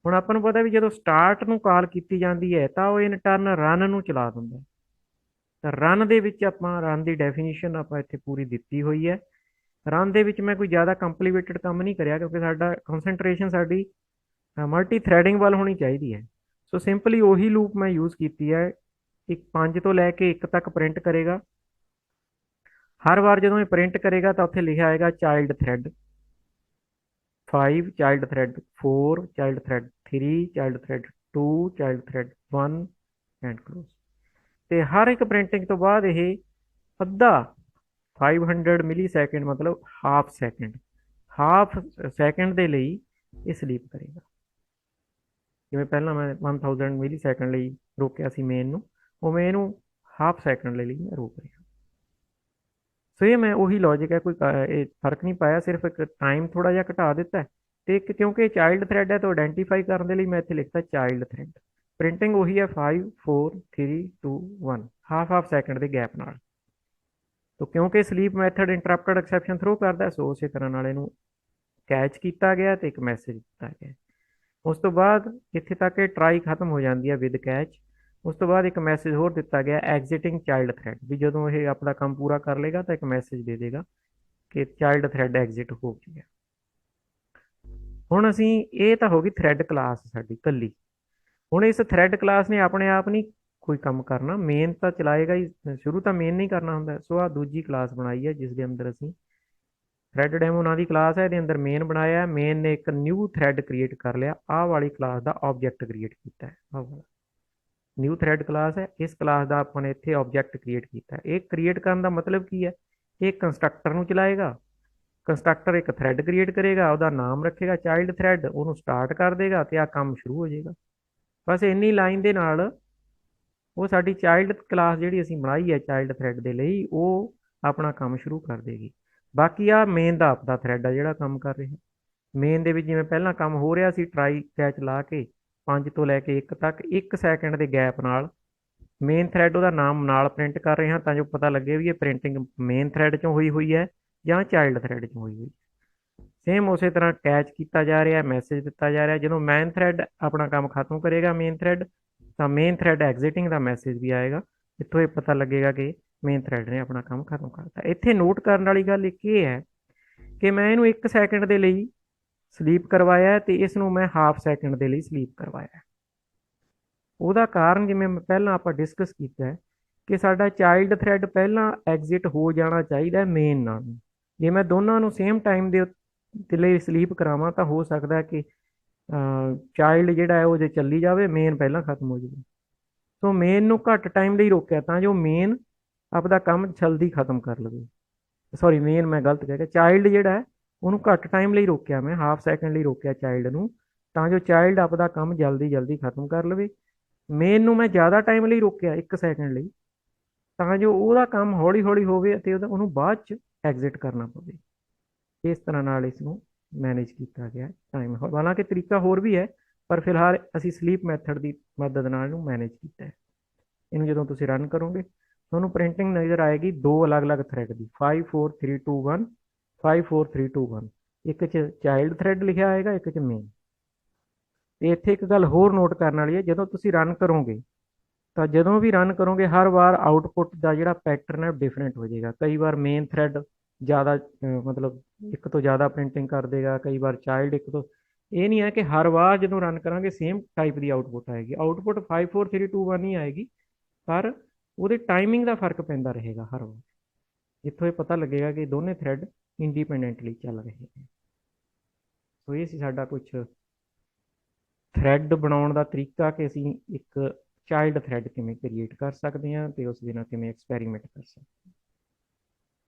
ਹੁਣ ਆਪਾਂ ਨੂੰ ਪਤਾ ਵੀ ਜਦੋਂ ਸਟਾਰਟ ਨੂੰ ਕਾਲ ਕੀਤੀ ਜਾਂਦੀ ਹੈ ਤਾਂ ਉਹ ਇਨ ਟਰਨ ਰਨ ਨੂੰ ਚਲਾ ਦਿੰਦਾ। ਤਾਂ ਰਨ ਦੇ ਵਿੱਚ ਆਪਾਂ ਰਨ ਦੀ ਡੈਫੀਨੇਸ਼ਨ ਆਪਾਂ ਇੱਥੇ ਪੂਰੀ ਦਿੱਤੀ ਹੋਈ ਹੈ। ਰਨ ਦੇ ਵਿੱਚ ਮੈਂ ਕੋਈ ਜ਼ਿਆਦਾ ਕੰਪਲੀਕੇਟਡ ਕੰਮ ਨਹੀਂ ਕਰਿਆ, ਕਿਉਂਕਿ ਸਾਡਾ ਕੰਸੈਂਟਰੇਸ਼ਨ ਸਾਡੀ ਮਲਟੀ ਥ੍ਰੈਡਿੰਗ ਵੱਲ ਹੋਣੀ ਚਾਹੀਦੀ ਹੈ। ਸੋ ਸਿੰਪਲੀ ਉਹੀ ਲੂਪ ਮੈਂ ਯੂਜ਼ ਕੀਤੀ ਹੈ। ਇੱਕ 5 ਤੋਂ ਲੈ ਕੇ 1 ਤੱਕ ਪ੍ਰਿੰਟ ਕਰੇਗਾ। ਹਰ ਵਾਰ ਜਦੋਂ ਇਹ ਪ੍ਰਿੰਟ ਕਰੇਗਾ ਤਾਂ ਉੱਥੇ ਲਿਖਿਆ ਆਏਗਾ child thread 5, child thread 4, child thread 3, child thread 2, child thread 1 and close. ਤੇ ਹਰ ਇੱਕ ਪ੍ਰਿੰਟਿੰਗ ਤੋਂ ਬਾਅਦ ਇਹ ਅੱਧਾ 500 ਮਿਲੀ ਸੈਕਿੰਡ, ਮਤਲਬ ਹਾਫ ਸੈਕਿੰਡ ਦੇ ਲਈ ਇਹ ਸਲੀਪ ਕਰੇਗਾ। ਜਿਵੇਂ ਪਹਿਲਾਂ ਮੈਂ 1000 ਮਿਲੀ ਸੈਕਿੰਡ ਲਈ ਰੋਕਿਆ ਸੀ ਮੇਨ ਨੂੰ, ਉਵੇਂ ਇਹਨੂੰ ਹਾਫ ਸੈਕਿੰਡ ਲਈ ਮੈਂ ਰੋਕ ਰਿਹਾ। ਸੋ ਇਹ ਮੈਂ ਉਹੀ ਲੌਜਿਕ ਹੈ, ਕੋਈ ਇਹ ਫਰਕ ਨਹੀਂ ਪਾਇਆ, ਸਿਰਫ ਇੱਕ ਟਾਈਮ ਥੋੜਾ ਜਿਹਾ ਘਟਾ ਦਿੱਤਾ। ਤੇ ਇੱਕ ਕਿਉਂਕਿ ਚਾਈਲਡ ਥ੍ਰੈਡ ਹੈ ਤਾਂ ਆਇਡੈਂਟੀਫਾਈ ਕਰਨ ਦੇ ਲਈ ਮੈਂ ਇੱਥੇ ਲਿਖਤਾ ਚਾਈਲਡ ਥ੍ਰੈਡ। ਪ੍ਰਿੰਟਿੰਗ ਉਹੀ ਹੈ 5 4 3 2 1, ਹਾਫ ਸੈਕਿੰਡ ਦੇ ਗੈਪ ਨਾਲ। ਤੋ ਕਿਉਂਕਿ ਸਲੀਪ ਮੈਥਡ ਇੰਟਰਪਟਡ ਐਕਸੈਪਸ਼ਨ ਥਰੋ ਕਰਦਾ, ਸੋ ਉਸੇ ਤਰ੍ਹਾਂ ਨਾਲ ਇਹਨੂੰ ਕੈਚ ਕੀਤਾ ਗਿਆ ਤੇ ਇੱਕ ਮੈਸੇਜ ਦਿੱਤਾ ਗਿਆ। ਉਸ ਤੋਂ ਬਾਅਦ ਇੱਥੇ ਤੱਕ ਇਹ ਟਰਾਈ ਖਤਮ ਹੋ ਜਾਂਦੀ ਹੈ ਵਿਦ ਕੈਚ। ਉਸ ਤੋਂ ਬਾਅਦ ਇੱਕ ਮੈਸੇਜ ਹੋਰ ਦਿੱਤਾ ਗਿਆ ਐਗਜ਼ਿਟਿੰਗ ਚਾਈਲਡ ਥ੍ਰੈਡ, ਵੀ ਜਦੋਂ ਇਹ ਆਪਣਾ ਕੰਮ ਪੂਰਾ ਕਰ ਲੇਗਾ ਤਾਂ ਇੱਕ ਮੈਸੇਜ ਦੇ ਦੇਗਾ ਕਿ ਚਾਈਲਡ ਥ੍ਰੈਡ ਐਗਜ਼ਿਟ ਹੋ ਗਿਆ। ਹੁਣ ਅਸੀਂ, ਇਹ ਤਾਂ ਹੋ ਗਈ ਥ੍ਰੈਡ ਕਲਾਸ ਸਾਡੀ ਕੱਲੀ। ਹੁਣ ਇਸ ਥ੍ਰੈਡ ਕਲਾਸ ਨੇ ਆਪਣੇ ਆਪ ਨਹੀਂ ਕੋਈ ਕੰਮ ਕਰਨਾ, ਮੇਨ ਤਾਂ ਚਲਾਏਗਾ ਹੀ, ਸ਼ੁਰੂ ਤਾਂ ਮੇਨ ਨਹੀਂ ਕਰਨਾ ਹੁੰਦਾ। ਸੋ ਆ ਦੂਜੀ ਕਲਾਸ ਬਣਾਈ ਹੈ ਜਿਸ ਦੇ ਅੰਦਰ ਅਸੀਂ ਥ੍ਰੈਡ ਡੈਮੋ ਨਾਂ ਦੀ ਕਲਾਸ ਹੈ, ਇਹਦੇ ਅੰਦਰ ਮੇਨ ਬਣਾਇਆ। ਮੇਨ ਨੇ ਇੱਕ ਨਿਊ ਥ੍ਰੈਡ ਕ੍ਰੀਏਟ ਕਰ ਲਿਆ, ਆਹ ਵਾਲੀ ਕਲਾਸ ਦਾ ਆਬਜੈਕਟ ਕ੍ਰੀਏਟ ਕੀਤਾ ਹੈ। ਆਹ ਵਾਲਾ ਨਿਊ ਥ੍ਰੈਡ ਕਲਾਸ ਹੈ, ਇਸ ਕਲਾਸ ਦਾ ਆਪਾਂ ਨੇ ਇੱਥੇ ਆਬਜੈਕਟ ਕ੍ਰੀਏਟ ਕੀਤਾ। ਇਹ ਕ੍ਰੀਏਟ ਕਰਨ ਦਾ ਮਤਲਬ ਕੀ ਹੈ, ਇਹ ਕੰਸਟਰਕਟਰ ਨੂੰ ਚਲਾਏਗਾ। ਕੰਸਟਰਕਟਰ ਇੱਕ ਥ੍ਰੈਡ ਕ੍ਰੀਏਟ ਕਰੇਗਾ, ਉਹਦਾ ਨਾਮ ਰੱਖੇਗਾ ਚਾਈਲਡ ਥ੍ਰੈਡ, ਉਹਨੂੰ ਸਟਾਰਟ ਕਰ ਦੇਗਾ ਤੇ ਆਹ ਕੰਮ ਸ਼ੁਰੂ ਹੋ ਜਾਏਗਾ। ਬਸ ਇੰਨੀ ਲਾਈਨ ਦੇ ਨਾਲ ਉਹ ਸਾਡੀ ਚਾਈਲਡ ਕਲਾਸ ਜਿਹੜੀ ਅਸੀਂ ਬਣਾਈ ਹੈ ਚਾਈਲਡ ਥ੍ਰੈਡ ਦੇ ਲਈ, ਉਹ ਆਪਣਾ ਕੰਮ ਸ਼ੁਰੂ ਕਰ ਦੇਗੀ। ਬਾਕੀ ਆ ਮੇਨ ਦਾ ਆਪਦਾ ਥ੍ਰੈਡ ਆ ਜਿਹੜਾ ਕੰਮ ਕਰ ਰਿਹਾ। ਮੇਨ ਦੇ ਵਿੱਚ ਜਿਵੇਂ ਪਹਿਲਾਂ ਕੰਮ ਹੋ ਰਿਹਾ ਸੀ ਟਰਾਈ ਕੈਚ ਲਾ ਕੇ 5 ਤੋਂ ਲੈ ਕੇ 1 ਤੱਕ 1 ਸੈਕਿੰਡ ਦੇ ਗੈਪ ਨਾਲ ਮੇਨ ਥ੍ਰੈਡ ਉਹਦਾ ਨਾਮ ਨਾਲ ਪ੍ਰਿੰਟ ਕਰ ਰਹੇ ਹਾਂ ਤਾਂ ਜੋ ਪਤਾ ਲੱਗੇ ਵੀ ਇਹ ਪ੍ਰਿੰਟਿੰਗ ਮੇਨ ਥ੍ਰੈਡ 'ਚੋਂ ਹੋਈ ਹੈ ਜਾਂ ਚਾਈਲਡ ਥ੍ਰੈਡ 'ਚੋਂ ਹੋਈ। ਸੇਮ ਉਸੇ ਤਰ੍ਹਾਂ ਕੈਚ ਕੀਤਾ ਜਾ ਰਿਹਾ, ਮੈਸੇਜ ਦਿੱਤਾ ਜਾ ਰਿਹਾ। ਜਦੋਂ ਮੇਨ ਥ੍ਰੈਡ ਆਪਣਾ ਕੰਮ ਖਤਮ ਕਰੇਗਾ ਮੇਨ ਥ੍ਰੈਡ, ਤਾਂ ਮੇਨ ਥ੍ਰੈਡ ਐਗਜ਼ਿਟਿੰਗ ਦਾ ਮੈਸੇਜ ਵੀ ਆਏਗਾ। ਇੱਥੋਂ ਇਹ ਪਤਾ ਲੱਗੇਗਾ ਕਿ ਮੇਨ ਥ੍ਰੈਡ ਨੇ ਆਪਣਾ ਕੰਮ ਖਤਮ ਕਰਤਾ। ਇੱਥੇ ਨੋਟ ਕਰਨ ਵਾਲੀ ਗੱਲ ਇੱਕ ਇਹ ਹੈ ਕਿ ਮੈਂ ਇਹਨੂੰ 1 ਸੈਕਿੰਡ ਦੇ ਲਈ ਸਲੀਪ ਕਰਵਾਇਆ ਤੇ ਇਸ ਨੂੰ ਮੈਂ ਹਾਫ ਸੈਕਿੰਡ ਦੇ ਲਈ ਸਲੀਪ ਕਰਵਾਇਆ। ਉਹਦਾ ਕਾਰਨ ਜਿਵੇਂ ਪਹਿਲਾਂ ਆਪਾਂ ਡਿਸਕਸ ਕੀਤਾ ਹੈ ਕਿ ਸਾਡਾ ਚਾਈਲਡ ਥ੍ਰੈਡ ਪਹਿਲਾਂ ਐਗਜ਼ਿਟ ਹੋ ਜਾਣਾ ਚਾਹੀਦਾ ਮੇਨ ਨਾਲ। ਜੇ ਮੈਂ ਦੋਨਾਂ ਨੂੰ ਸੇਮ ਟਾਈਮ ਦੇ ਲਈ ਸਲੀਪ ਕਰਾਵਾਂ ਤਾਂ ਹੋ ਸਕਦਾ ਕਿ ਚਾਈਲਡ ਜਿਹੜਾ ਹੈ ਉਹ ਜੇ ਚੱਲੀ ਜਾਵੇ, ਮੇਨ ਪਹਿਲਾਂ ਖਤਮ ਹੋ ਜਾਵੇ। ਸੋ ਮੇਨ ਨੂੰ ਘੱਟ ਟਾਈਮ ਲਈ ਰੋਕਿਆ ਤਾਂ ਜੋ ਮੇਨ ਆਪਦਾ ਕੰਮ ਜਲਦੀ ਖਤਮ ਕਰ ਲਵੇ। ਸੌਰੀ, ਮੇਨ ਮੈਂ ਗਲਤ ਕਹਿ ਗਿਆ, ਚਾਈਲਡ ਜਿਹੜਾ ਹੈ ਉਹਨੂੰ ਘੱਟ ਟਾਈਮ ਲਈ ਰੋਕਿਆ, ਮੈਂ ਹਾਫ ਸੈਕਿੰਡ ਲਈ ਰੋਕਿਆ ਚਾਈਲਡ ਨੂੰ, ਤਾਂ ਜੋ ਚਾਈਲਡ ਆਪਦਾ ਕੰਮ ਜਲਦੀ ਜਲਦੀ ਖਤਮ ਕਰ ਲਵੇ। ਮੇਨ ਨੂੰ ਮੈਂ ਜ਼ਿਆਦਾ ਟਾਈਮ ਲਈ ਰੋਕਿਆ 1 ਸੈਕਿੰਡ ਲਈ, ਤਾਂ ਜੋ ਉਹਦਾ ਕੰਮ ਹੌਲੀ ਹੌਲੀ ਹੋਵੇ ਅਤੇ ਉਹਨੂੰ ਬਾਅਦ 'ਚ ਐਗਜ਼ਿਟ ਕਰਨਾ ਪਵੇ। ਇਸ ਤਰ੍ਹਾਂ ਨਾਲ ਇਸ ਨੂੰ ਮੈਨੇਜ ਕੀਤਾ ਗਿਆ ਟਾਈਮ। ਹਾਲਾਂਕਿ ਤਰੀਕਾ ਹੋਰ ਵੀ ਹੈ, ਪਰ ਫਿਲਹਾਲ ਅਸੀਂ ਸਲੀਪ ਮੈਥਡ ਦੀ ਮਦਦ ਨਾਲ ਇਹਨੂੰ ਮੈਨੇਜ ਕੀਤਾ ਹੈ। ਇਹਨੂੰ ਜਦੋਂ ਤੁਸੀਂ ਰਨ ਕਰੋਗੇ ਤੁਹਾਨੂੰ ਪ੍ਰਿੰਟਿੰਗ ਨਜ਼ਰ ਆਏਗੀ ਦੋ ਅਲੱਗ-ਅਲੱਗ ਥ੍ਰੈਡ ਦੀ, 5 4 3 2 1, 5 4 3 2 1। ਇੱਕ 'ਚ ਚਾਈਲਡ ਥ੍ਰੈਡ ਲਿਖਿਆ ਆਏਗਾ, ਇੱਕ 'ਚ ਮੇਨ। ਤੇ ਇੱਥੇ ਇੱਕ ਗੱਲ ਹੋਰ ਨੋਟ ਕਰਨ ਵਾਲੀ ਹੈ, ਜਦੋਂ ਤੁਸੀਂ ਰਨ ਕਰੋਗੇ ਤਾਂ ਜਦੋਂ ਵੀ ਰਨ ਕਰੋਗੇ ਹਰ ਵਾਰ ਆਊਟਪੁੱਟ ਦਾ ਜਿਹੜਾ ਪੈਟਰਨ ਹੈ ਡਿਫਰੈਂਟ ਹੋ ਜਾਏਗਾ। ਕਈ ਵਾਰ ਮੇਨ ਥ੍ਰੈਡ ਜ਼ਿਆਦਾ ਮਤਲਬ ਇੱਕ ਤੋਂ ਜ਼ਿਆਦਾ ਪ੍ਰਿੰਟਿੰਗ ਕਰ ਦੇਗਾ, ਕਈ ਵਾਰ ਚਾਈਲਡ ਇੱਕ ਤੋਂ। ਇਹ ਨਹੀਂ ਹੈ ਕਿ ਹਰ ਵਾਰ ਜਦੋਂ ਰਨ ਕਰਾਂਗੇ ਸੇਮ ਟਾਈਪ ਦੀ ਆਊਟਪੁੱਟ ਆਏਗੀ। ਆਊਟਪੁੱਟ 5 4 3 2 1 ਹੀ ਆਏਗੀ, ਪਰ ਉਹਦੇ ਟਾਈਮਿੰਗ ਦਾ ਫਰਕ ਪੈਂਦਾ ਰਹੇਗਾ ਹਰ ਵਾਰ। ਜਿੱਥੋਂ ਇਹ ਪਤਾ ਲੱਗੇਗਾ ਕਿ ਦੋਨੇ ਥ੍ਰੈਡ ਇੰਡੀਪੈਂਡੈਂਟਲੀ ਚੱਲ ਰਹੇ ਨੇ। ਸੋ ਇਹ ਸੀ ਸਾਡਾ ਕੁਝ ਥ੍ਰੈਡ ਬਣਾਉਣ ਦਾ ਤਰੀਕਾ, ਕਿ ਅਸੀਂ ਇੱਕ ਚਾਈਲਡ ਥ੍ਰੈਡ ਕਿਵੇਂ ਕ੍ਰੀਏਟ ਕਰ ਸਕਦੇ ਹਾਂ ਤੇ ਉਸ ਦੇ ਨਾਲ ਕਿਵੇਂ ਐਕਸਪੈਰੀਮੈਂਟ ਕਰ ਸਕਦੇ ਹਾਂ।